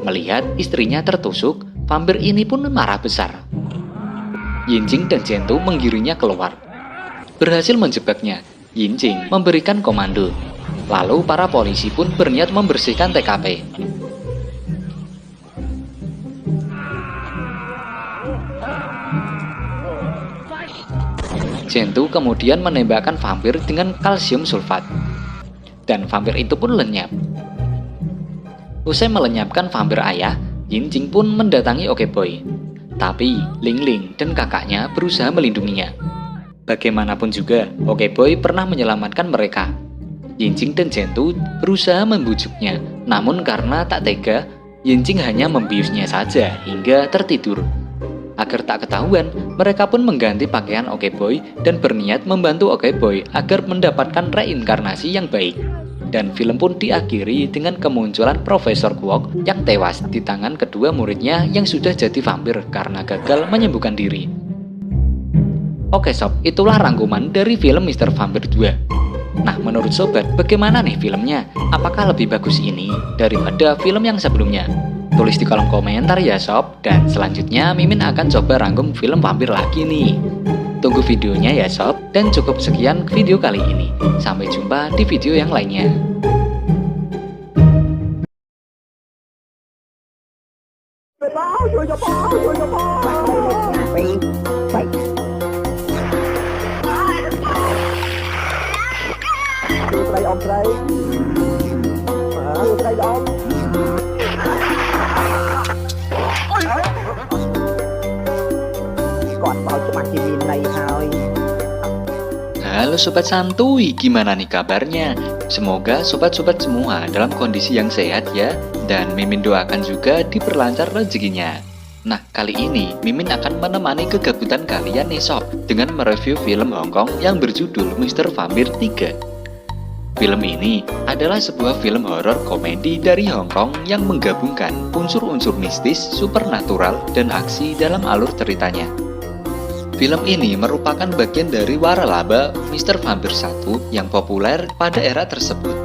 Melihat istrinya tertusuk, vampir ini pun marah besar. Yinjing dan Zhentu menggiringnya keluar. Berhasil menjebaknya, Yinjing memberikan komando. Lalu para polisi pun berniat membersihkan TKP. Zhentu kemudian menembakkan vampir dengan kalsium sulfat. Dan vampir itu pun lenyap. Usai melenyapkan vampir ayah, Yinjing pun mendatangi Okeboy. Tapi Lingling dan kakaknya berusaha melindunginya. Bagaimanapun juga, Okeboy pernah menyelamatkan mereka. Yinjing dan Zhentu berusaha membujuknya, namun karena tak tega, Yinjing hanya membiusnya saja hingga tertidur. Agar tak ketahuan, mereka pun mengganti pakaian Okeboy dan berniat membantu Okeboy agar mendapatkan reinkarnasi yang baik. Dan film pun diakhiri dengan kemunculan Profesor Kwok yang tewas di tangan kedua muridnya yang sudah jadi vampir karena gagal menyembuhkan diri. Oke sob, itulah rangkuman dari film Mr. Vampire 2. Nah, menurut sobat, bagaimana nih filmnya? Apakah lebih bagus ini daripada film yang sebelumnya? Tulis di kolom komentar ya sob, dan selanjutnya Mimin akan coba rangkum film vampir lagi nih. Tunggu videonya ya sob, dan cukup sekian video kali ini. Sampai jumpa di video yang lainnya. Halo sobat santuy, gimana nih kabarnya? Semoga sobat-sobat semua dalam kondisi yang sehat ya. Dan Mimin doakan juga diperlancar rezekinya. Nah, kali ini Mimin akan menemani kegabutan kalian nih sob, dengan mereview film Hongkong yang berjudul Mr. Vampire 3. Film ini adalah sebuah film horor komedi dari Hongkong yang menggabungkan unsur-unsur mistis, supernatural, dan aksi dalam alur ceritanya. Film ini merupakan bagian dari waralaba Mr. Vampire 1 yang populer pada era tersebut.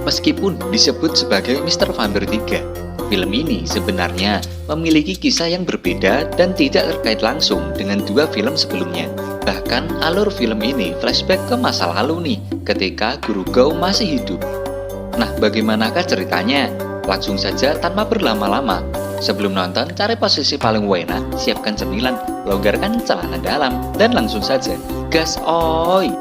Meskipun disebut sebagai Mr. Vampire 3, film ini sebenarnya memiliki kisah yang berbeda dan tidak terkait langsung dengan dua film sebelumnya. Bahkan alur film ini flashback ke masa lalu nih, ketika Guru Gao masih hidup. Nah, bagaimanakah ceritanya? Langsung saja tanpa berlama-lama. Sebelum nonton, cari posisi paling enak, siapkan cemilan, longgarkan celana dalam, dan langsung saja gas oi!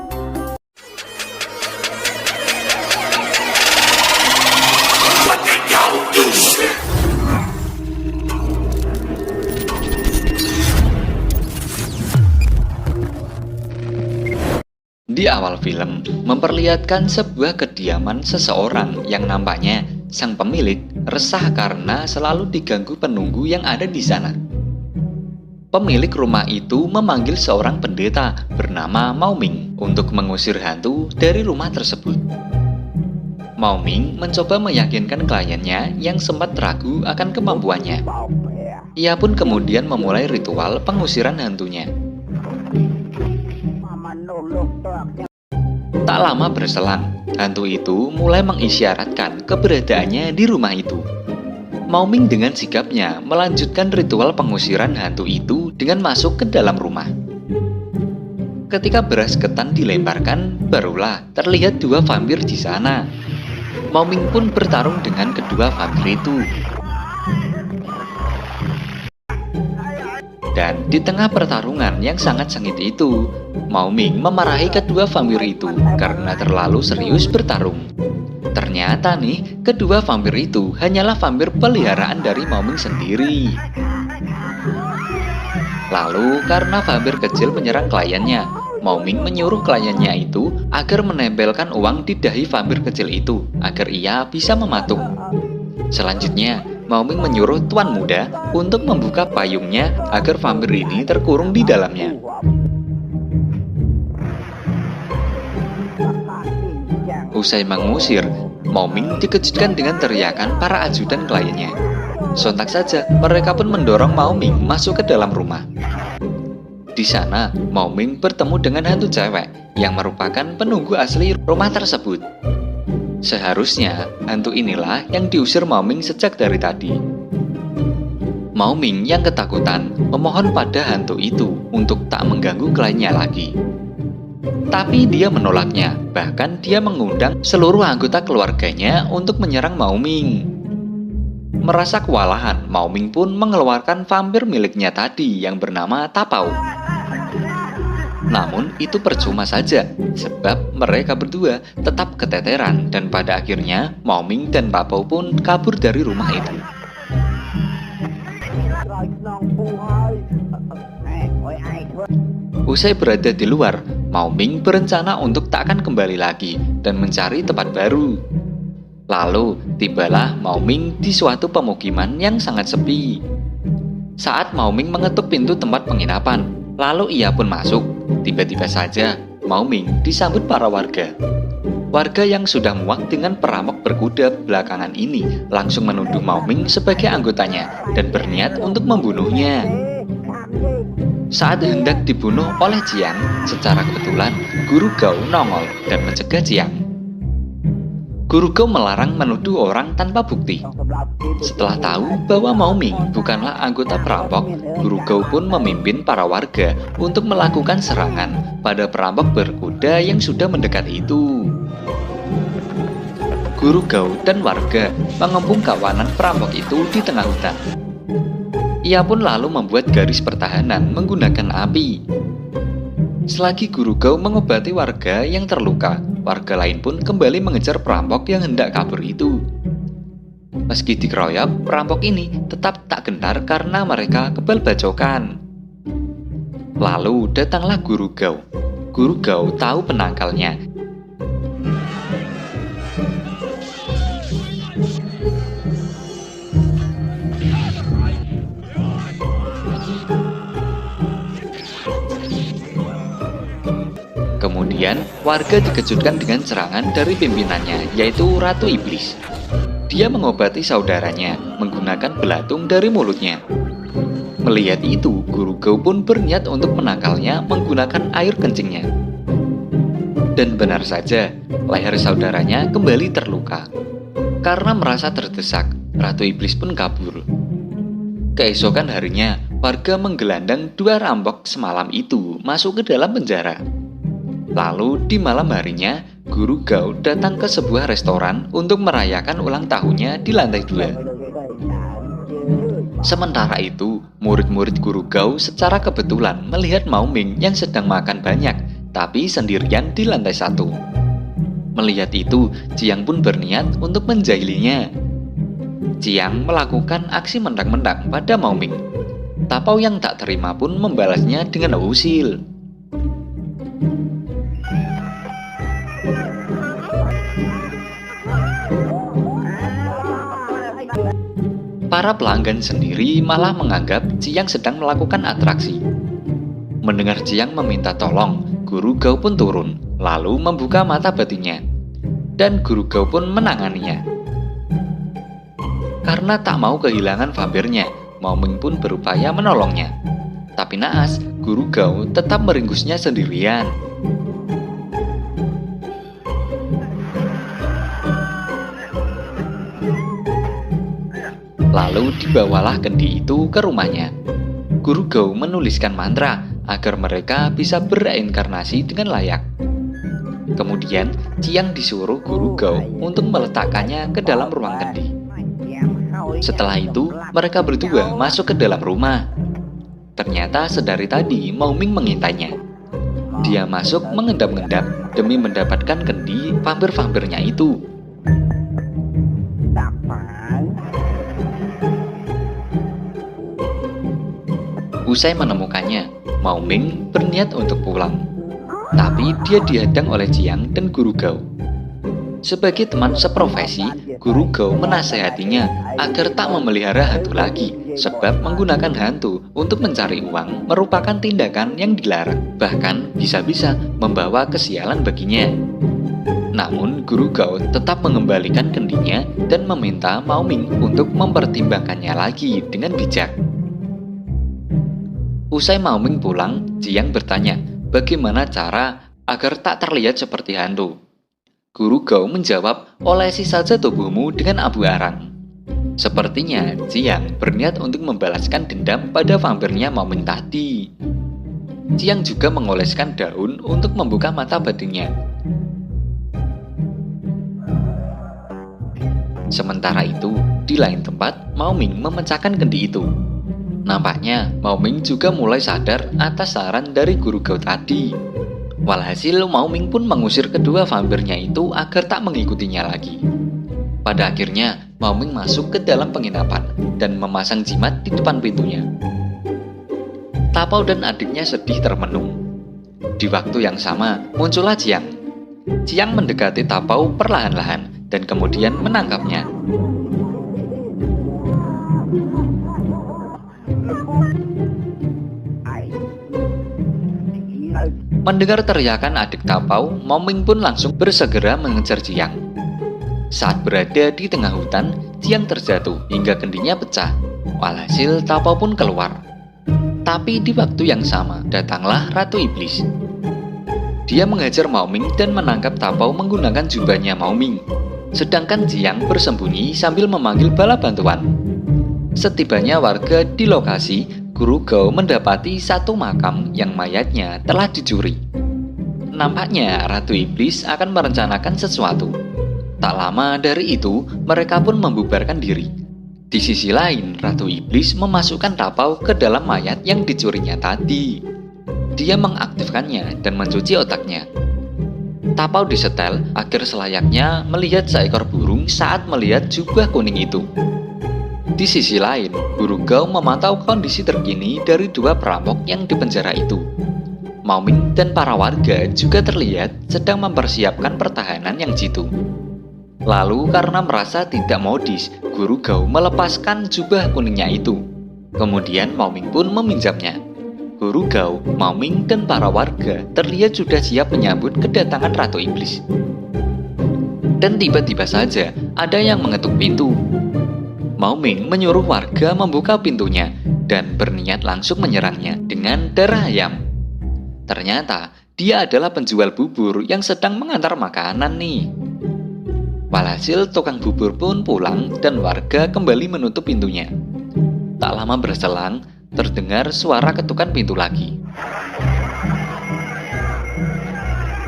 Di awal film, memperlihatkan sebuah kediaman seseorang yang nampaknya sang pemilik resah karena selalu diganggu penunggu yang ada di sana. pemilik rumah itu memanggil seorang pendeta bernama Mao Ming untuk mengusir hantu dari rumah tersebut. Mao Ming mencoba meyakinkan kliennya yang sempat ragu akan kemampuannya. Ia pun kemudian memulai ritual pengusiran hantunya. Tak lama berselang, hantu itu mulai mengisyaratkan keberadaannya di rumah itu. Mao Ming dengan sigapnya melanjutkan ritual pengusiran hantu itu dengan masuk ke dalam rumah. Ketika beras ketan dilemparkan, barulah terlihat dua vampir di sana. Mao Ming pun bertarung dengan kedua vampir itu. Dan di tengah pertarungan yang sangat sengit itu, Mao Ming memarahi kedua vampir itu karena terlalu serius bertarung. Ternyata nih, kedua vampir itu hanyalah vampir peliharaan dari Mao Ming sendiri. Lalu karena vampir kecil menyerang kliennya, Mao Ming menyuruh kliennya itu agar menempelkan uang di dahi vampir kecil itu agar ia bisa mematung. Selanjutnya, Mao Ming menyuruh tuan muda untuk membuka payungnya agar vampir ini terkurung di dalamnya. Usai mengusir, Mao Ming dikejutkan dengan teriakan para ajudan kliennya. Sontak saja, mereka pun mendorong Mao Ming masuk ke dalam rumah. Di sana, Mao Ming bertemu dengan hantu cewek yang merupakan penunggu asli rumah tersebut. Seharusnya, hantu inilah yang diusir Mao Ming sejak dari tadi. Mao Ming yang ketakutan memohon pada hantu itu untuk tak mengganggu kliennya lagi. Tapi dia menolaknya, bahkan dia mengundang seluruh anggota keluarganya untuk menyerang Mao Ming. Merasa kewalahan, Mao Ming pun mengeluarkan vampir miliknya tadi yang bernama Tapao. Namun itu percuma saja, sebab mereka berdua tetap keteteran dan pada akhirnya Mao Ming dan Tapao pun kabur dari rumah itu. Usai berada di luar, Mao Ming berencana untuk tak akan kembali lagi dan mencari tempat baru. Lalu, tibalah Mao Ming di suatu pemukiman yang sangat sepi. Saat Mao Ming mengetuk pintu tempat penginapan, lalu ia pun masuk. Tiba-tiba saja, Mao Ming disambut para warga. Warga yang sudah muak dengan perampok berkuda belakangan ini langsung menuduh Mao Ming sebagai anggotanya dan berniat untuk membunuhnya. Saat hendak dibunuh oleh Jiang, secara kebetulan Guru Gao nongol dan mencegah Jiang. Guru Gao melarang menuduh orang tanpa bukti. Setelah tahu bahwa Mao Ming bukanlah anggota perampok, Guru Gao pun memimpin para warga untuk melakukan serangan pada perampok berkuda yang sudah mendekat itu. Guru Gao dan warga mengepung kawanan perampok itu di tengah hutan. Ia pun lalu membuat garis pertahanan menggunakan api. Selagi Guru Gao mengobati warga yang terluka, warga lain pun kembali mengejar perampok yang hendak kabur itu. Meski dikeroyok, perampok ini tetap tak gentar karena mereka kebal bacokan. Lalu datanglah Guru Gao. Guru Gao tahu penangkalnya. Kemudian, warga dikejutkan dengan serangan dari pimpinannya, yaitu Ratu Iblis. Dia mengobati saudaranya menggunakan belatung dari mulutnya. Melihat itu, Guru Gao pun berniat untuk menangkalnya menggunakan air kencingnya. Dan benar saja, leher saudaranya kembali terluka. Karena merasa terdesak, Ratu Iblis pun kabur. Keesokan harinya, warga menggelandang dua rampok semalam itu masuk ke dalam penjara. Lalu di malam harinya, Guru Gao datang ke sebuah restoran untuk merayakan ulang tahunnya di lantai 2. Sementara itu, murid-murid Guru Gao secara kebetulan melihat Mao Ming yang sedang makan banyak, tapi sendirian di lantai 1. Melihat itu, Jiang pun berniat untuk menjahilinya. Jiang melakukan aksi mendak-mendak pada Mao Ming. Tapao yang tak terima pun membalasnya dengan usil. Para pelanggan sendiri malah menganggap Jiang sedang melakukan atraksi. Mendengar Jiang meminta tolong, Guru Gao pun turun, lalu membuka mata batinnya. Dan Guru Gao pun menanganinya. Karena tak mau kehilangan vampirnya, Mao Ming pun berupaya menolongnya. Tapi naas, Guru Gao tetap meringkusnya sendirian. Lalu dibawalah kendi itu ke rumahnya. Guru Gao menuliskan mantra agar mereka bisa bereinkarnasi dengan layak. Kemudian, Jiang disuruh Guru Gao untuk meletakkannya ke dalam ruang kendi. Setelah itu, mereka berdua masuk ke dalam rumah. Ternyata sedari tadi Mao Ming mengintainya. Dia masuk mengendap-endap demi mendapatkan kendi vampir-vampirnya itu. Usai menemukannya, Mao Ming berniat untuk pulang. Tapi dia dihadang oleh Jiang dan Guru Gao. Sebagai teman seprofesi, Guru Gao menasehatinya agar tak memelihara hantu lagi, sebab menggunakan hantu untuk mencari uang merupakan tindakan yang dilarang, bahkan bisa-bisa membawa kesialan baginya. Namun, Guru Gao tetap mengembalikan kendinya dan meminta Mao Ming untuk mempertimbangkannya lagi dengan bijak. Usai Mao Ming pulang, Jiang bertanya bagaimana cara agar tak terlihat seperti hantu. Guru Gao menjawab, olesi saja tubuhmu dengan abu arang. Sepertinya Jiang berniat untuk membalaskan dendam pada vampirnya Mao Ming tadi. Jiang juga mengoleskan daun untuk membuka mata batinnya. Sementara itu, di lain tempat, Mao Ming memecahkan kendi itu. Nampaknya Mao Ming juga mulai sadar atas saran dari Guru Gao tadi. Walhasil Mao Ming pun mengusir kedua vampirnya itu agar tak mengikutinya lagi. Pada akhirnya Mao Ming masuk ke dalam penginapan dan memasang jimat di depan pintunya. Tapao dan adiknya sedih termenung. Di waktu yang sama muncullah Jiang. Jiang mendekati Tapao perlahan-lahan dan kemudian menangkapnya. Mendengar teriakan adik Tapao, Mao Ming pun langsung bersegera mengejar Jiang. Saat berada di tengah hutan, Jiang terjatuh hingga kendinya pecah. Walhasil Tapao pun keluar. Tapi di waktu yang sama, datanglah Ratu Iblis. Dia mengejar Mao Ming dan menangkap Tapao menggunakan jubahnya Mao Ming. Sedangkan Jiang bersembunyi sambil memanggil bala bantuan. Setibanya warga di lokasi, Guru Gao mendapati satu makam yang mayatnya telah dicuri. Nampaknya Ratu Iblis akan merencanakan sesuatu. Tak lama dari itu, mereka pun membubarkan diri. Di sisi lain, Ratu Iblis memasukkan Tapao ke dalam mayat yang dicurinya tadi. Dia mengaktifkannya dan mencuci otaknya. Tapao disetel agar selayaknya melihat seekor burung saat melihat jubah kuning itu. Di sisi lain, Guru Gao memantau kondisi terkini dari dua perampok yang dipenjara itu. Mao Ming dan para warga juga terlihat sedang mempersiapkan pertahanan yang jitu. Lalu karena merasa tidak modis, Guru Gao melepaskan jubah kuningnya itu. Kemudian Mao Ming pun meminjamnya. Guru Gao, Mao Ming, dan para warga terlihat sudah siap menyambut kedatangan Ratu Iblis. Dan tiba-tiba saja ada yang mengetuk pintu. Mao Ming menyuruh warga membuka pintunya dan berniat langsung menyerangnya dengan darah ayam. Ternyata dia adalah penjual bubur yang sedang mengantar makanan nih. Walhasil tukang bubur pun pulang dan warga kembali menutup pintunya. Tak lama berselang, terdengar suara ketukan pintu lagi.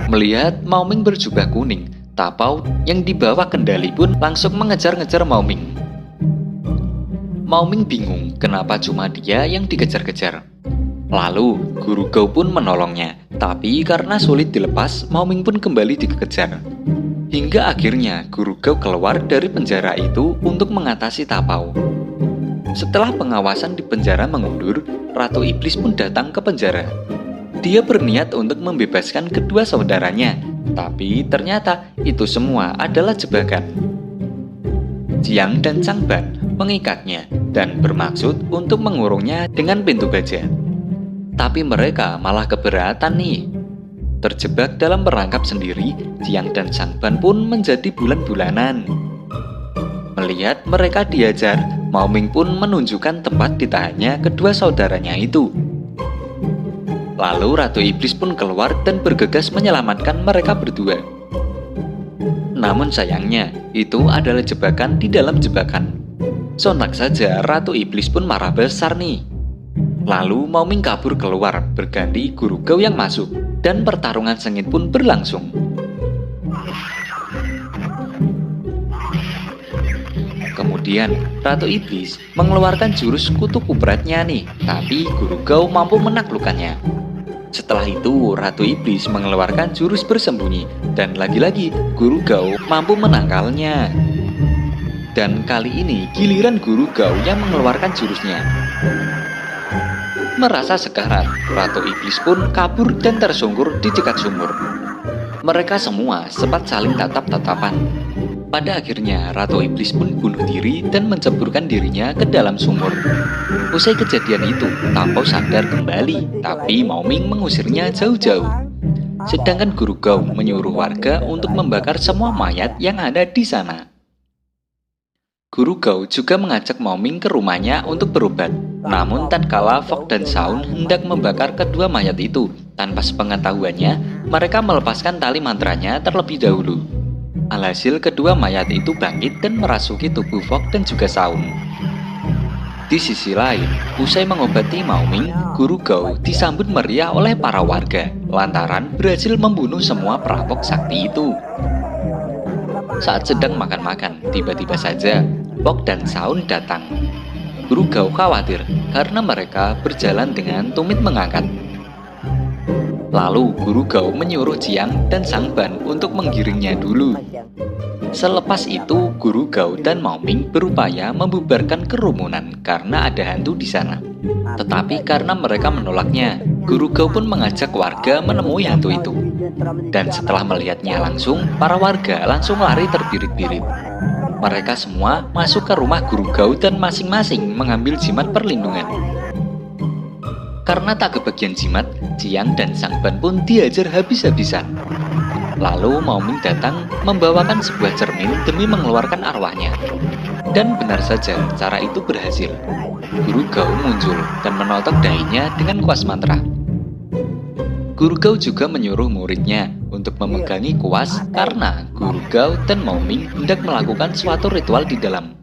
Melihat Mao Ming berjubah kuning, Tapao yang dibawa kendali pun langsung mengejar-ngejar Mao Ming. Mao Ming bingung kenapa cuma dia yang dikejar-kejar. Lalu Guru Gao pun menolongnya, tapi karena sulit dilepas, Mao Ming pun kembali dikejar. Hingga akhirnya Guru Gao keluar dari penjara itu untuk mengatasi Tapao. Setelah pengawasan di penjara mengundur, Ratu Iblis pun datang ke penjara. Dia berniat untuk membebaskan kedua saudaranya, tapi ternyata itu semua adalah jebakan. Jiang dan Changban mengikatnya, dan bermaksud untuk mengurungnya dengan pintu baja. Tapi mereka malah keberatan nih. Terjebak dalam perangkap sendiri, Jiang dan Sang Ban pun menjadi bulan-bulanan. Melihat mereka diajar, Mao Ming pun menunjukkan tempat ditahannya kedua saudaranya itu. Lalu Ratu Iblis pun keluar dan bergegas menyelamatkan mereka berdua. Namun sayangnya, itu adalah jebakan di dalam jebakan. Sontak saja Ratu Iblis pun marah besar nih. Lalu Mao Ming kabur keluar, berganti Guru Gao yang masuk, dan pertarungan sengit pun berlangsung. Kemudian Ratu Iblis mengeluarkan jurus kutu kupretnya nih, tapi Guru Gao mampu menaklukkannya. Setelah itu Ratu Iblis mengeluarkan jurus bersembunyi, dan lagi-lagi Guru Gao mampu menangkalnya. Dan kali ini giliran Guru Gao yang mengeluarkan jurusnya. Merasa sekarat, Ratu Iblis pun kabur dan tersungkur di dekat sumur. Mereka semua sempat saling tatap-tatapan. Pada akhirnya Ratu Iblis pun bunuh diri dan menceburkan dirinya ke dalam sumur. Usai kejadian itu, Tampau sadar kembali, tapi Mao Ming mengusirnya jauh-jauh. Sedangkan Guru Gao menyuruh warga untuk membakar semua mayat yang ada di sana. Guru Gao juga mengajak Mao Ming ke rumahnya untuk berobat. Namun tatkala Fok dan Saun hendak membakar kedua mayat itu, tanpa sepengetahuannya, mereka melepaskan tali mantranya terlebih dahulu. Alhasil kedua mayat itu bangkit dan merasuki tubuh Fok dan juga Saun. Di sisi lain, usai mengobati Mao Ming, Guru Gao disambut meriah oleh para warga lantaran berhasil membunuh semua perampok sakti itu. Saat sedang makan-makan, tiba-tiba saja Fok dan Saun datang. Guru Gao khawatir karena mereka berjalan dengan tumit mengangkat. Lalu Guru Gao menyuruh Jiang dan Sang Ban untuk menggiringnya dulu. Selepas itu, Guru Gao dan Mao Ming berupaya membubarkan kerumunan karena ada hantu di sana. Tetapi karena mereka menolaknya, Guru Gao pun mengajak warga menemui hantu itu. Dan setelah melihatnya langsung, para warga langsung lari terbirit-birit. Mereka semua masuk ke rumah Guru Gao dan masing-masing mengambil jimat perlindungan. Karena tak kebagian jimat, Jiang dan Sang Ban pun diajar habis-habisan. Lalu Mao Ming datang membawakan sebuah cermin demi mengeluarkan arwahnya. Dan benar saja, cara itu berhasil. Guru Gao muncul dan menotok dahinya dengan kuas mantra. Guru Gao juga menyuruh muridnya untuk memegangi kuas karena Guru Gao dan Mao Ming hendak melakukan suatu ritual di dalam.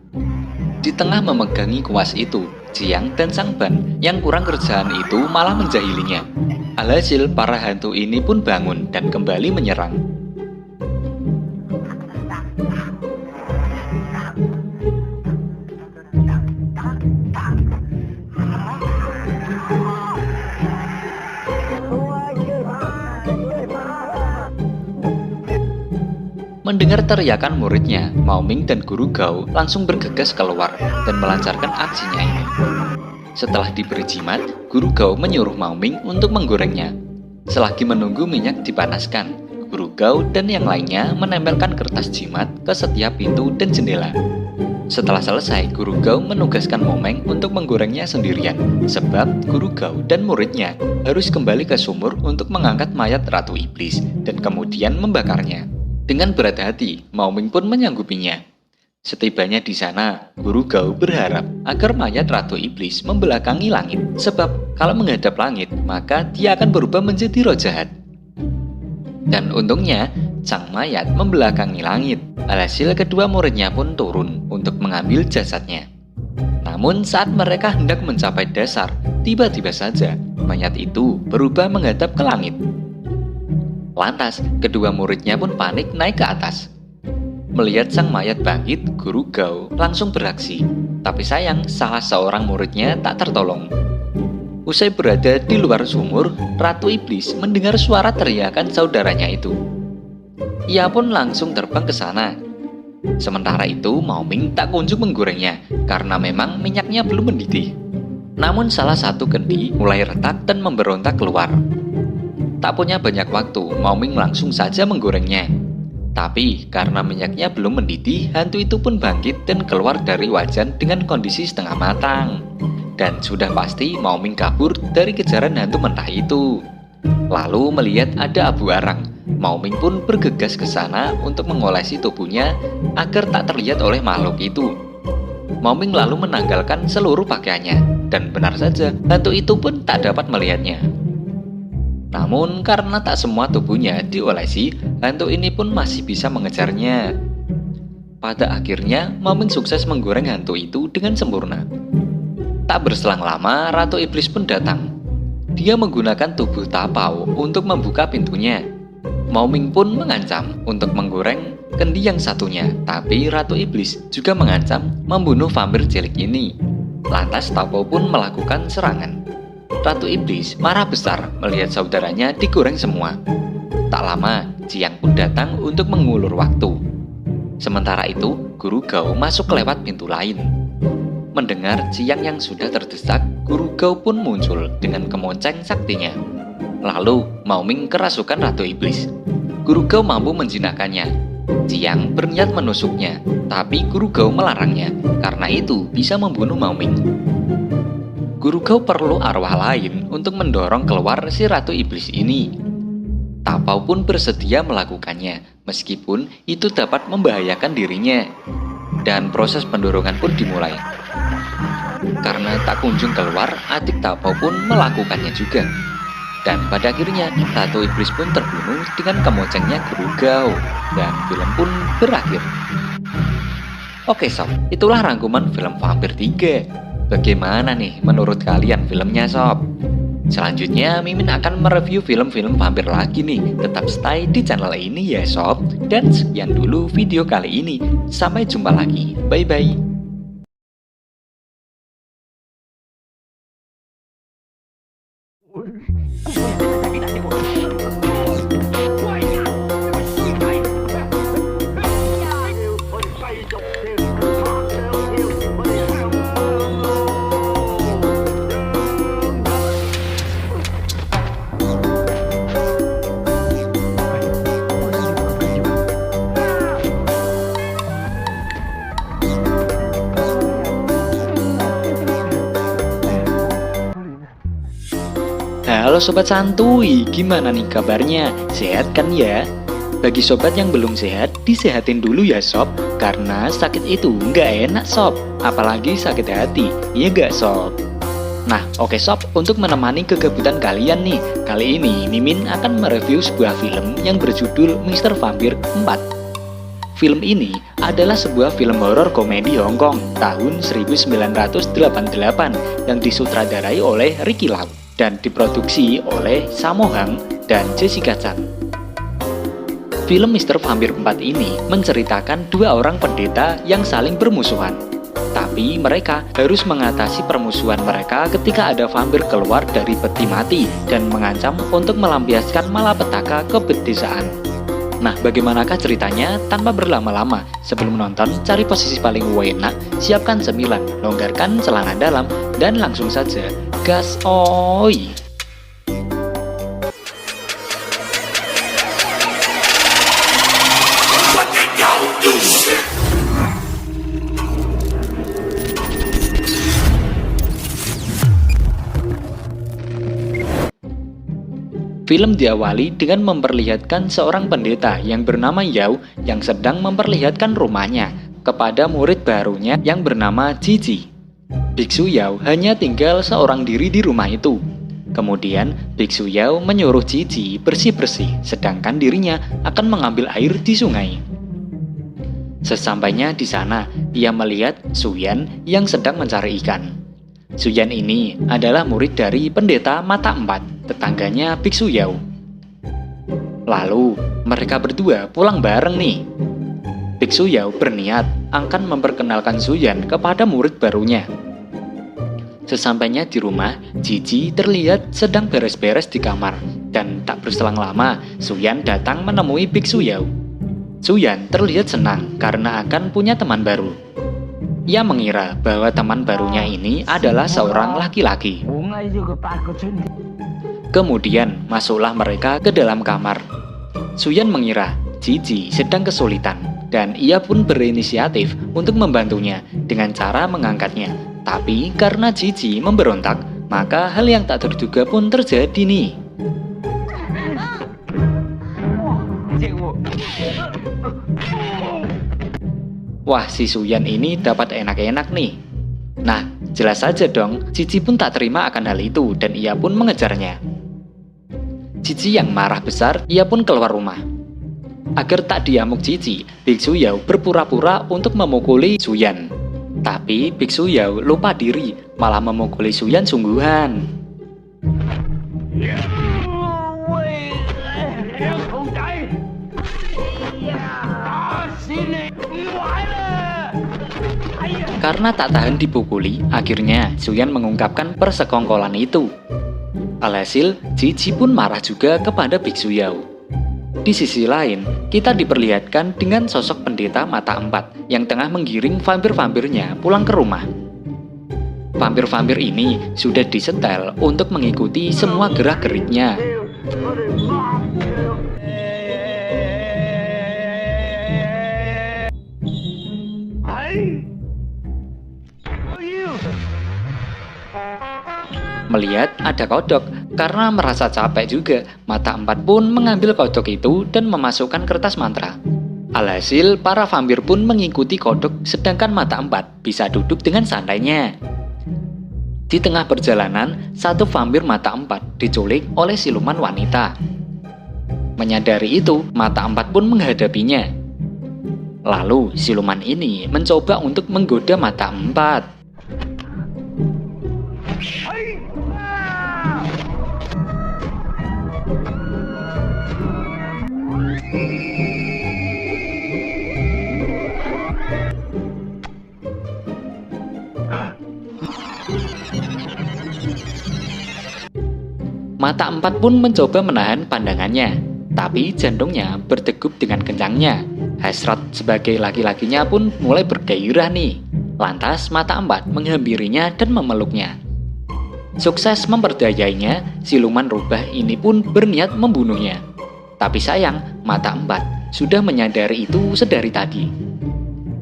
Di tengah memegangi kuas itu, Jiang dan Sang Ban yang kurang kerjaan itu malah menjahilinya. Alhasil para hantu ini pun bangun dan kembali menyerang. Mendengar teriakan muridnya, Mao Ming dan Guru Gao langsung bergegas keluar dan melancarkan aksinya ini. Setelah diberi jimat, Guru Gao menyuruh Mao Ming untuk menggorengnya. Selagi menunggu minyak dipanaskan, Guru Gao dan yang lainnya menempelkan kertas jimat ke setiap pintu dan jendela. Setelah selesai, Guru Gao menugaskan Mao Ming untuk menggorengnya sendirian, sebab Guru Gao dan muridnya harus kembali ke sumur untuk mengangkat mayat Ratu Iblis dan kemudian membakarnya. Dengan berat hati, Mao Ming pun menyanggupinya. Setibanya di sana, Guru Gao berharap agar mayat Ratu Iblis membelakangi langit, sebab kalau menghadap langit, maka dia akan berubah menjadi roh jahat. Dan untungnya, sang mayat membelakangi langit. Alhasil kedua muridnya pun turun untuk mengambil jasadnya. Namun saat mereka hendak mencapai dasar, tiba-tiba saja mayat itu berubah menghadap ke langit. Lantas, kedua muridnya pun panik naik ke atas. Melihat sang mayat bangkit, Guru Gao langsung beraksi. Tapi sayang, salah seorang muridnya tak tertolong. Usai berada di luar sumur, Ratu Iblis mendengar suara teriakan saudaranya itu. Ia pun langsung terbang ke sana. Sementara itu, Mao Ming tak kunjung menggorengnya karena memang minyaknya belum mendidih. Namun salah satu kendi mulai retak dan memberontak keluar. Tak punya banyak waktu, Mao Ming langsung saja menggorengnya. Tapi karena minyaknya belum mendidih, hantu itu pun bangkit dan keluar dari wajan dengan kondisi setengah matang. Dan sudah pasti Mao Ming kabur dari kejaran hantu mentah itu. Lalu melihat ada abu arang, Mao Ming pun bergegas ke sana untuk mengolesi tubuhnya agar tak terlihat oleh makhluk itu. Mao Ming lalu menanggalkan seluruh pakaiannya, dan benar saja hantu itu pun tak dapat melihatnya. Namun karena tak semua tubuhnya diolesi, hantu ini pun masih bisa mengejarnya. Pada akhirnya, Mao Ming sukses menggoreng hantu itu dengan sempurna. Tak berselang lama, Ratu Iblis pun datang. Dia menggunakan tubuh tapau untuk membuka pintunya. Mao Ming pun mengancam untuk menggoreng kendi yang satunya, tapi Ratu Iblis juga mengancam membunuh vampir cilik ini. Lantas Tapau pun melakukan serangan. Ratu Iblis marah besar melihat saudaranya digoreng semua. Tak lama, Jiang pun datang untuk mengulur waktu. Sementara itu, Guru Gao masuk lewat pintu lain. Mendengar Jiang yang sudah terdesak, Guru Gao pun muncul dengan kemonceng saktinya. Lalu, Mao Ming kerasukan Ratu Iblis. Guru Gao mampu menjinakkannya. Jiang berniat menusuknya, tapi Guru Gao melarangnya, karena itu bisa membunuh Mao Ming. Guru Gao perlu arwah lain untuk mendorong keluar si Ratu Iblis ini. Tapau pun bersedia melakukannya, meskipun itu dapat membahayakan dirinya. Dan proses pendorongan pun dimulai. Karena tak kunjung keluar, adik Tapau pun melakukannya juga. Dan pada akhirnya, Ratu Iblis pun terbunuh dengan kemoncengnya Guru Gao. Dan film pun berakhir. Oke sob, itulah rangkuman film Vampir 3. Bagaimana nih menurut kalian filmnya sob? Selanjutnya Mimin akan mereview film-film vampir lagi nih. Tetap stay di channel ini ya sob. Dan sekian dulu video kali ini. Sampai jumpa lagi. Bye bye. Halo Sobat Santuy, gimana nih kabarnya? Sehat kan ya? Bagi sobat yang belum sehat, disehatin dulu ya sob. Karena sakit itu nggak enak sob, apalagi sakit hati, iya nggak sob? Nah oke sob, untuk menemani kegabutan kalian nih, kali ini Mimin akan mereview sebuah film yang berjudul Mr. Vampir 4. Film ini adalah sebuah film horor komedi Hong Kong tahun 1988 yang disutradarai oleh Ricky Lau dan diproduksi oleh Sammo Hung dan Jessica Chan. Film Mr. Vampir 4 ini menceritakan dua orang pendeta yang saling bermusuhan. Tapi mereka harus mengatasi permusuhan mereka ketika ada vampir keluar dari peti mati dan mengancam untuk melampiaskan malapetaka ke pedesaan. Nah, bagaimanakah ceritanya? Tanpa berlama-lama, sebelum menonton, cari posisi paling enak, siapkan cemilan, longgarkan celana dalam, dan langsung saja gas oi! Film diawali dengan memperlihatkan seorang pendeta yang bernama Yao yang sedang memperlihatkan rumahnya kepada murid barunya yang bernama Gigi. Biksu Yao hanya tinggal seorang diri di rumah itu. Kemudian Biksu Yao menyuruh Gigi bersih-bersih, sedangkan dirinya akan mengambil air di sungai. Sesampainya di sana, ia melihat Suyan yang sedang mencari ikan. Suyan ini adalah murid dari pendeta mata empat, tetangganya Biksu Yao. Lalu, mereka berdua pulang bareng nih. Biksu Yao berniat akan memperkenalkan Suyan kepada murid barunya. Sesampainya di rumah, Gigi terlihat sedang beres-beres di kamar. Dan tak berselang lama, Suyan datang menemui Biksu Yao. Suyan terlihat senang karena akan punya teman baru. Ia mengira bahwa teman barunya ini adalah seorang laki-laki. Kemudian masuklah mereka ke dalam kamar. Suyan mengira Cici sedang kesulitan dan ia pun berinisiatif untuk membantunya dengan cara mengangkatnya. Tapi karena Cici memberontak, maka hal yang tak terduga pun terjadi nih. Wah, si Suyan ini dapat enak-enak nih. Nah, jelas saja dong, Cici pun tak terima akan hal itu dan ia pun mengejarnya. Cici yang marah besar, ia pun keluar rumah. Agar tak diamuk Cici, Biksu Yao berpura-pura untuk memukuli Suyan. Tapi Biksu Yao lupa diri, malah memukuli Suyan sungguhan. Karena tak tahan dipukuli, akhirnya Suyan mengungkapkan persekongkolan itu. Alhasil, Cici pun marah juga kepada Biksu Yao. Di sisi lain, kita diperlihatkan dengan sosok pendeta mata empat yang tengah menggiring vampir-vampirnya pulang ke rumah. Vampir-vampir ini sudah disetel untuk mengikuti semua gerak-geriknya. Melihat ada kodok, karena merasa capek juga, mata empat pun mengambil kodok itu dan memasukkan kertas mantra. Alhasil, para vampir pun mengikuti kodok, sedangkan mata empat bisa duduk dengan santainya. Di tengah perjalanan, satu vampir mata empat diculik oleh siluman wanita. Menyadari itu, mata empat pun menghadapinya. Lalu, siluman ini mencoba untuk menggoda mata empat. Mata empat pun mencoba menahan pandangannya, tapi jantungnya berdegup dengan kencangnya. Hasrat sebagai laki-lakinya pun mulai bergairah nih. Lantas mata empat menghampirinya dan memeluknya. Sukses memperdayainya, siluman rubah ini pun berniat membunuhnya. Tapi sayang, mata empat sudah menyadari itu sedari tadi.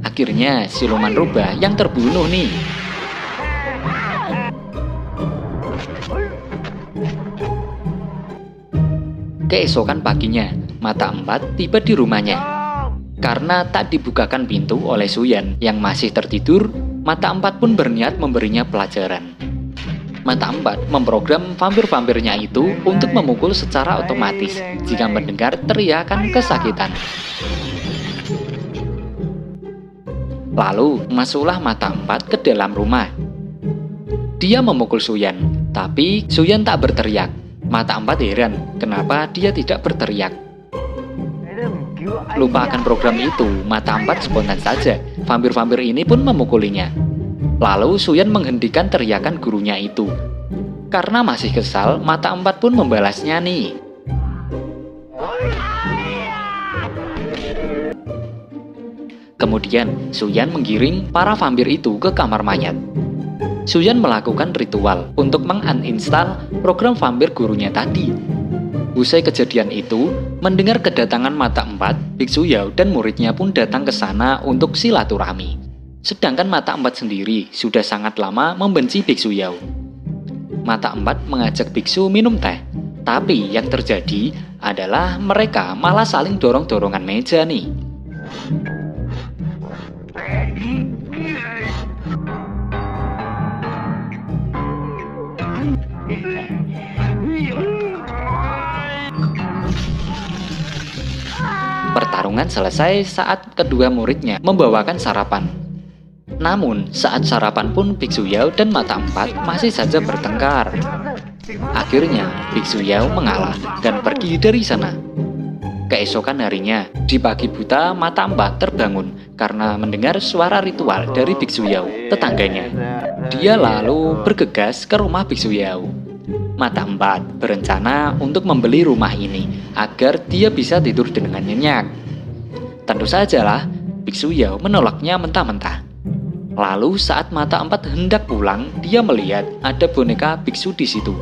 Akhirnya siluman rubah yang terbunuh nih. Keesokan paginya, mata empat tiba di rumahnya. Karena tak dibukakan pintu oleh Suyan yang masih tertidur, mata empat pun berniat memberinya pelajaran. Mata empat memprogram vampir-vampirnya itu untuk memukul secara otomatis jika mendengar teriakan kesakitan. Lalu masuklah mata empat ke dalam rumah. Dia memukul Suyan, tapi Suyan tak berteriak. Mata empat heran, kenapa dia tidak berteriak. Lupakan program itu, mata empat spontan saja. Vampir-vampir ini pun memukulinya. Lalu Suyan menghentikan teriakan gurunya itu. Karena masih kesal, mata empat pun membalasnya nih. Kemudian Suyan menggiring para vampir itu ke kamar mayat. Suyan melakukan ritual untuk menguninstall program vampir gurunya tadi. Usai kejadian itu, mendengar kedatangan mata empat, Biksu Yao dan muridnya pun datang ke sana untuk silaturahmi. Sedangkan mata empat sendiri sudah sangat lama membenci Biksu Yao. Mata empat mengajak biksu minum teh, tapi yang terjadi adalah mereka malah saling dorong-dorongan meja nih. Pertarungan selesai saat kedua muridnya membawakan sarapan. Namun, saat sarapan pun Biksu Yao dan mata empat masih saja bertengkar. Akhirnya, Biksu Yao mengalah dan pergi dari sana. Keesokan harinya, di pagi buta, mata empat terbangun karena mendengar suara ritual dari Biksu Yao, tetangganya. Dia lalu bergegas ke rumah Biksu Yao. Mata empat berencana untuk membeli rumah ini agar dia bisa tidur dengan nyenyak. Tentu sajalah, Biksu Yao menolaknya mentah-mentah. Lalu saat mata empat hendak pulang, dia melihat ada boneka biksu di situ.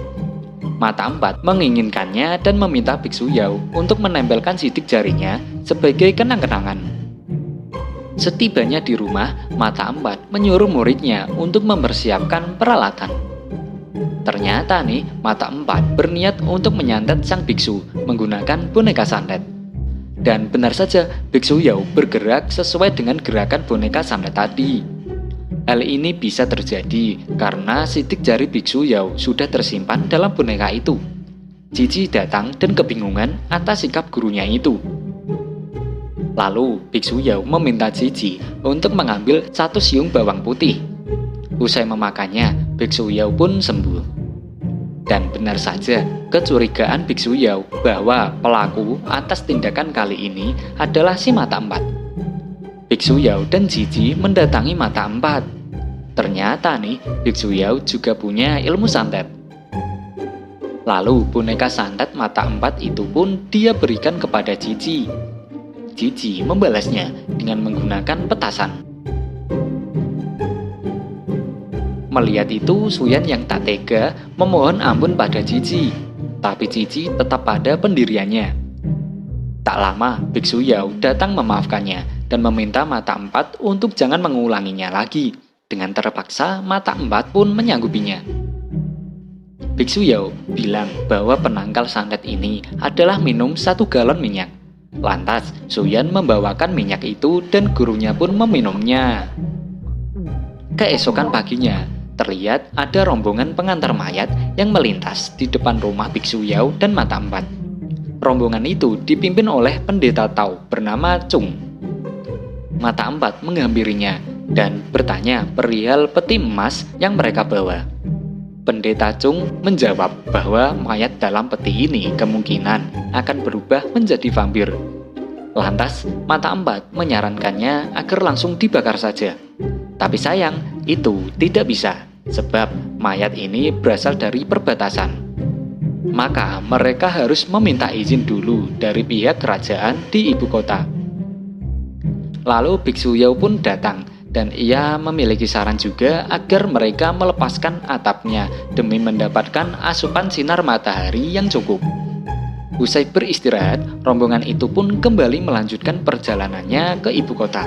Mata empat menginginkannya dan meminta Biksu Yao untuk menempelkan sidik jarinya sebagai kenang-kenangan. Setibanya di rumah, Mata Empat menyuruh muridnya untuk mempersiapkan peralatan. Ternyata nih, Mata Empat berniat untuk menyantet sang biksu menggunakan boneka santet. Dan benar saja, Biksu Yao bergerak sesuai dengan gerakan boneka santet tadi. Hal ini bisa terjadi karena sidik jari Biksu Yao sudah tersimpan dalam boneka itu. Cici datang dan kebingungan atas sikap gurunya itu. Lalu, Biksu Yao meminta Cici untuk mengambil 1 siung bawang putih. Usai memakannya, Biksu Yao pun sembuh. Dan benar saja, kecurigaan Biksu Yao bahwa pelaku atas tindakan kali ini adalah si Mata Empat. Biksu Yao dan Cici mendatangi Mata Empat. Ternyata nih, Biksu Yao juga punya ilmu santet. Lalu, boneka santet Mata Empat itu pun dia berikan kepada Cici. Cici membalasnya dengan menggunakan petasan. Melihat itu, Suyan yang tak tega memohon ampun pada Cici. Tapi Cici tetap pada pendiriannya. Tak lama, Biksu Yao datang memaafkannya dan meminta Mata Empat untuk jangan mengulanginya lagi. Dengan terpaksa, Mata Empat pun menyanggupinya. Biksu Yao bilang bahwa penangkal santet ini adalah minum 1 galon minyak. Lantas, Suyan membawakan minyak itu dan gurunya pun meminumnya. Keesokan paginya, terlihat ada rombongan pengantar mayat yang melintas di depan rumah Biksu Yao dan Mata Empat. Rombongan itu dipimpin oleh pendeta Tao bernama Chung. Mata Empat menghampirinya dan bertanya perihal peti emas yang mereka bawa. Pendeta Chung menjawab bahwa mayat dalam peti ini kemungkinan akan berubah menjadi vampir. Lantas, Mata Empat menyarankannya agar langsung dibakar saja. Tapi sayang, itu tidak bisa, sebab mayat ini berasal dari perbatasan. Maka mereka harus meminta izin dulu dari pihak kerajaan di ibu kota. Lalu Biksu Yao pun datang, dan ia memiliki saran juga agar mereka melepaskan atapnya demi mendapatkan asupan sinar matahari yang cukup. Usai beristirahat, rombongan itu pun kembali melanjutkan perjalanannya ke ibu kota.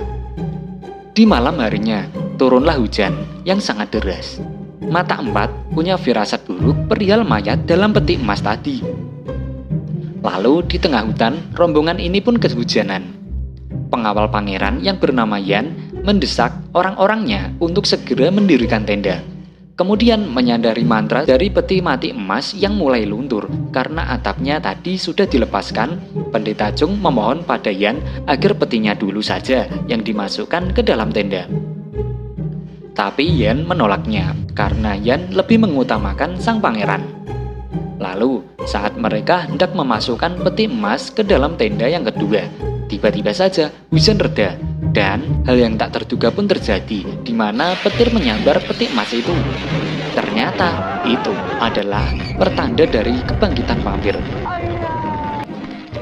Di malam harinya, turunlah hujan yang sangat deras. Mata Empat punya firasat buruk perihal mayat dalam peti emas tadi. Lalu di tengah hutan, rombongan ini pun kehujanan. Pengawal pangeran yang bernama Yan mendesak orang-orangnya untuk segera mendirikan tenda. Kemudian menyadari mantra dari peti mati emas yang mulai luntur karena atapnya tadi sudah dilepaskan. Pendeta Chung memohon pada Yan agar petinya dulu saja yang dimasukkan ke dalam tenda. Tapi Yan menolaknya karena Yan lebih mengutamakan sang pangeran. Lalu saat mereka hendak memasukkan peti emas ke dalam tenda yang kedua, tiba-tiba saja hujan reda. Dan hal yang tak terduga pun terjadi, di mana petir menyambar peti emas itu. Ternyata itu adalah pertanda dari kebangkitan vampir.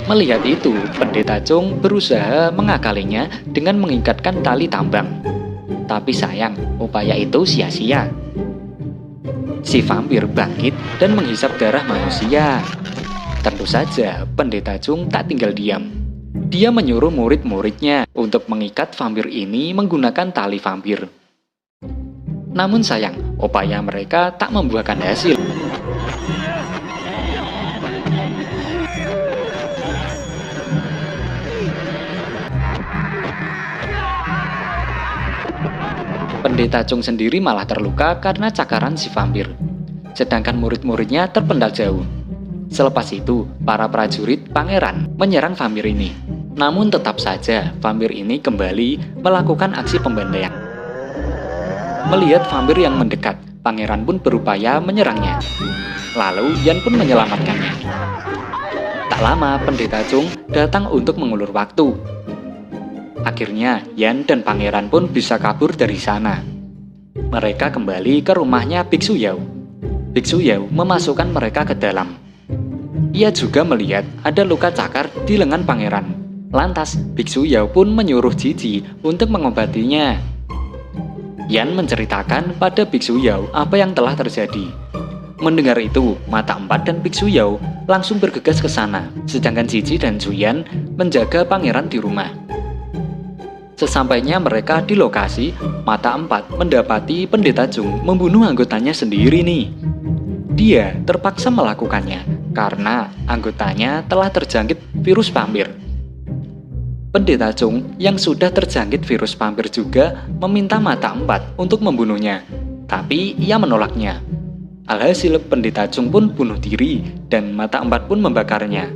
Melihat itu, pendeta Chung berusaha mengakalinya dengan mengikatkan tali tambang. Tapi sayang, upaya itu sia-sia. Si vampir bangkit dan menghisap darah manusia. Tentu saja, pendeta Chung tak tinggal diam. Dia menyuruh murid-muridnya untuk mengikat vampir ini menggunakan tali vampir. Namun sayang, upaya mereka tak membuahkan hasil. Pendeta Chung sendiri malah terluka karena cakaran si vampir. Sedangkan murid-muridnya terpendal jauh. Selepas itu, para prajurit pangeran menyerang vampir ini. Namun tetap saja, vampir ini kembali melakukan aksi pembantaian. Melihat vampir yang mendekat, pangeran pun berupaya menyerangnya. Lalu, Yan pun menyelamatkannya. Tak lama, pendeta Chung datang untuk mengulur waktu. Akhirnya, Yan dan pangeran pun bisa kabur dari sana. Mereka kembali ke rumahnya Biksu Yao. Biksu Yao memasukkan mereka ke dalam. Ia juga melihat ada luka cakar di lengan pangeran. Lantas, Biksu Yao pun menyuruh Cici untuk mengobatinya. Yan menceritakan pada Biksu Yao apa yang telah terjadi. Mendengar itu, Mata Empat dan Biksu Yao langsung bergegas ke sana, sedangkan Cici dan Suyan menjaga pangeran di rumah. Sesampainya mereka di lokasi, Mata Empat mendapati Pendeta Chung membunuh anggotanya sendiri nih. Dia terpaksa melakukannya karena anggotanya telah terjangkit virus vampir. Pendeta Chung yang sudah terjangkit virus vampir juga meminta Mata Empat untuk membunuhnya, tapi ia menolaknya. Alhasil Pendeta Chung pun bunuh diri dan Mata Empat pun membakarnya.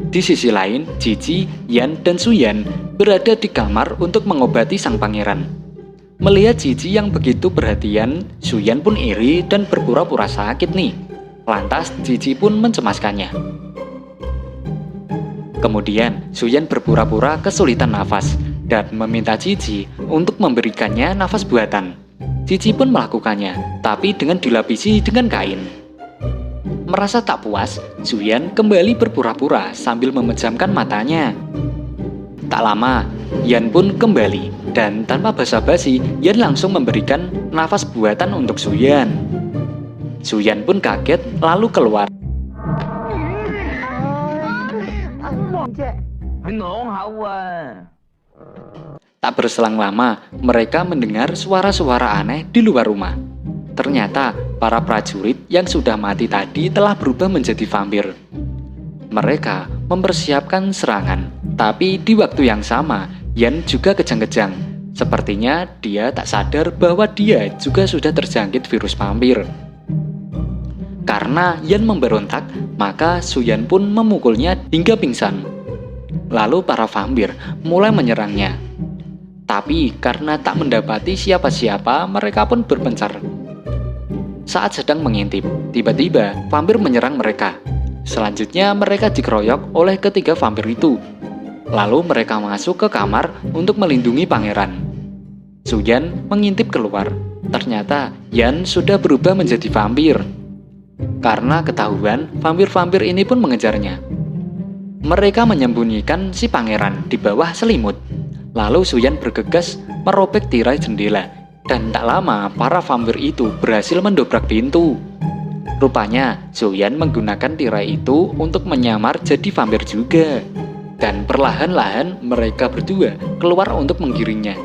Di sisi lain, Cici, Yan, dan Suyan berada di kamar untuk mengobati sang pangeran. Melihat Cici yang begitu perhatian, Suyan pun iri dan berpura-pura sakit nih. Lantas Cici pun mencemaskannya. Kemudian Suyan berpura-pura kesulitan nafas dan meminta Cici untuk memberikannya nafas buatan. Cici pun melakukannya, tapi dengan dilapisi dengan kain. Merasa tak puas, Suyan kembali berpura-pura sambil memejamkan matanya. Tak lama, Yan pun kembali, dan tanpa basa-basi, Yan langsung memberikan nafas buatan untuk Suyan. Suyan pun kaget, lalu keluar. Tak berselang lama, mereka mendengar suara-suara aneh di luar rumah. Ternyata, para prajurit yang sudah mati tadi telah berubah menjadi vampir. Mereka mempersiapkan serangan, tapi di waktu yang sama, Yan juga kejang-kejang. Sepertinya dia tak sadar bahwa dia juga sudah terjangkit virus vampir. Karena Yan memberontak, maka Suyan pun memukulnya hingga pingsan. Lalu para vampir mulai menyerangnya. Tapi karena tak mendapati siapa-siapa, mereka pun berpencar. Saat sedang mengintip, tiba-tiba vampir menyerang mereka. Selanjutnya mereka dikeroyok oleh ketiga vampir itu. Lalu mereka masuk ke kamar untuk melindungi pangeran. Suyan mengintip keluar. Ternyata Yan sudah berubah menjadi vampir. Karena ketahuan, vampir-vampir ini pun mengejarnya. Mereka menyembunyikan si pangeran di bawah selimut. Lalu Suyan bergegas merobek tirai jendela, dan tak lama para vampir itu berhasil mendobrak pintu. Rupanya Suyan menggunakan tirai itu untuk menyamar jadi vampir juga. Dan perlahan-lahan mereka berdua keluar untuk menggiringnya.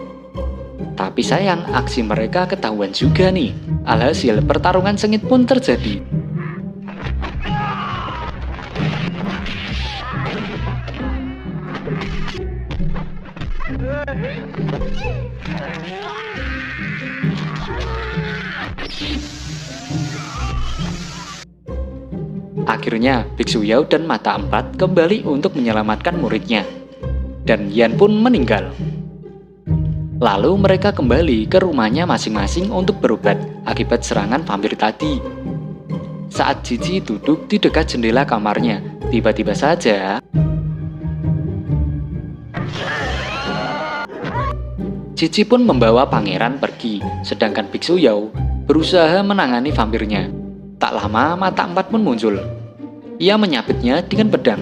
Tapi sayang, aksi mereka ketahuan juga nih. Alhasil pertarungan sengit pun terjadi. Akhirnya, Biksu Yao dan Mata Empat kembali untuk menyelamatkan muridnya. Dan Yan pun meninggal. Lalu mereka kembali ke rumahnya masing-masing untuk berobat akibat serangan vampir tadi. Saat Cici duduk di dekat jendela kamarnya, tiba-tiba saja Cici pun membawa pangeran pergi, sedangkan Biksu Yao berusaha menangani vampirnya. Tak lama Mata Empat pun muncul. Ia menyabetnya dengan pedang,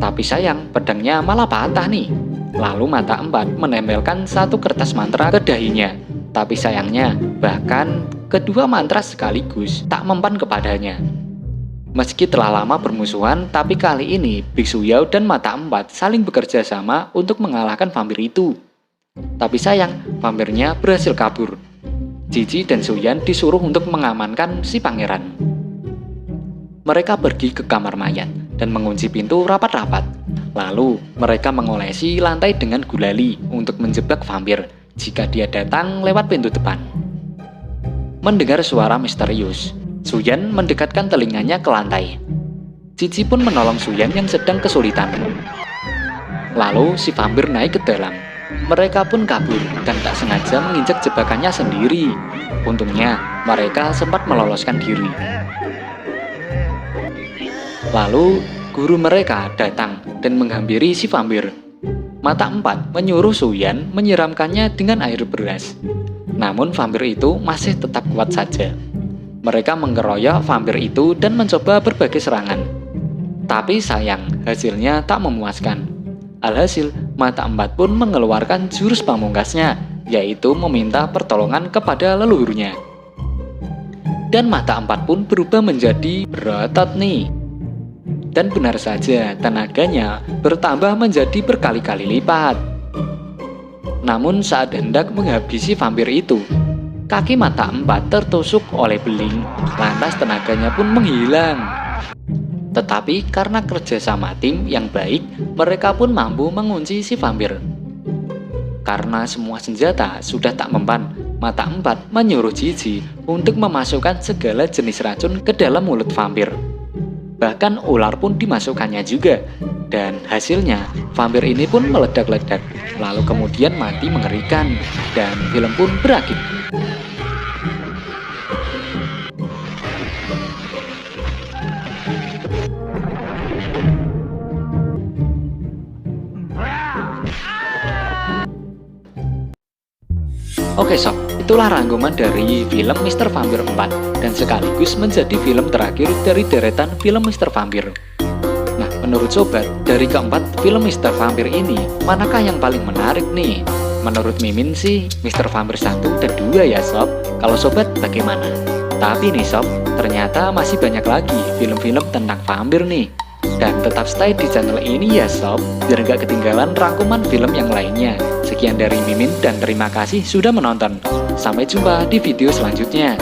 tapi sayang pedangnya malah patah nih. Lalu Mata Empat menempelkan satu kertas mantra ke dahinya. Tapi sayangnya, bahkan kedua mantra sekaligus tak mempan kepadanya. Meski telah lama bermusuhan, tapi kali ini Biksu Yao dan Mata Empat saling bekerja sama untuk mengalahkan vampir itu. Tapi sayang, vampirnya berhasil kabur. Cici dan Suyan disuruh untuk mengamankan si pangeran. Mereka pergi ke kamar mayat dan mengunci pintu rapat-rapat. Lalu mereka mengolesi lantai dengan gulali untuk menjebak vampir jika dia datang lewat pintu depan. Mendengar suara misterius, Suyan mendekatkan telinganya ke lantai. Cici pun menolong Suyan yang sedang kesulitan. Lalu si vampir naik ke dalam. Mereka pun kabur dan tak sengaja menginjak jebakannya sendiri. Untungnya mereka sempat meloloskan diri. Lalu guru mereka datang dan menghampiri si vampir. Mata Empat menyuruh Suyan menyiramkannya dengan air beras. Namun vampir itu masih tetap kuat saja. Mereka mengeroyok vampir itu dan mencoba berbagai serangan. Tapi sayang, hasilnya tak memuaskan. Alhasil, Mata Empat pun mengeluarkan jurus pamungkasnya, yaitu meminta pertolongan kepada leluhurnya. Dan mata empat pun berubah menjadi berotot nih. Dan benar saja, tenaganya bertambah menjadi berkali-kali lipat. Namun saat hendak menghabisi vampir itu, kaki mata empat tertusuk oleh beling, lantas tenaganya pun menghilang. Tetapi karena kerjasama tim yang baik, mereka pun mampu mengunci si vampir. Karena semua senjata sudah tak mempan, mata empat menyuruh Gigi untuk memasukkan segala jenis racun ke dalam mulut vampir. Bahkan ular pun dimasukkannya juga. Dan hasilnya, vampir ini pun meledak-ledak, lalu kemudian mati mengerikan, dan film pun berakhir. Oke sob, itulah rangkuman dari film Mr. Vampir 4 dan sekaligus menjadi film terakhir dari deretan film Mr. Vampir. Nah, menurut sobat, dari keempat film Mr. Vampir ini, manakah yang paling menarik nih? Menurut Mimin sih, Mr. Vampir 1 dan 2 ya sob. Kalau sobat bagaimana? Tapi nih sob, ternyata masih banyak lagi film-film tentang vampir nih. Dan tetap stay di channel ini ya sob, biar gak ketinggalan rangkuman film yang lainnya. Sekian dari Mimin dan terima kasih sudah menonton. Sampai jumpa di video selanjutnya.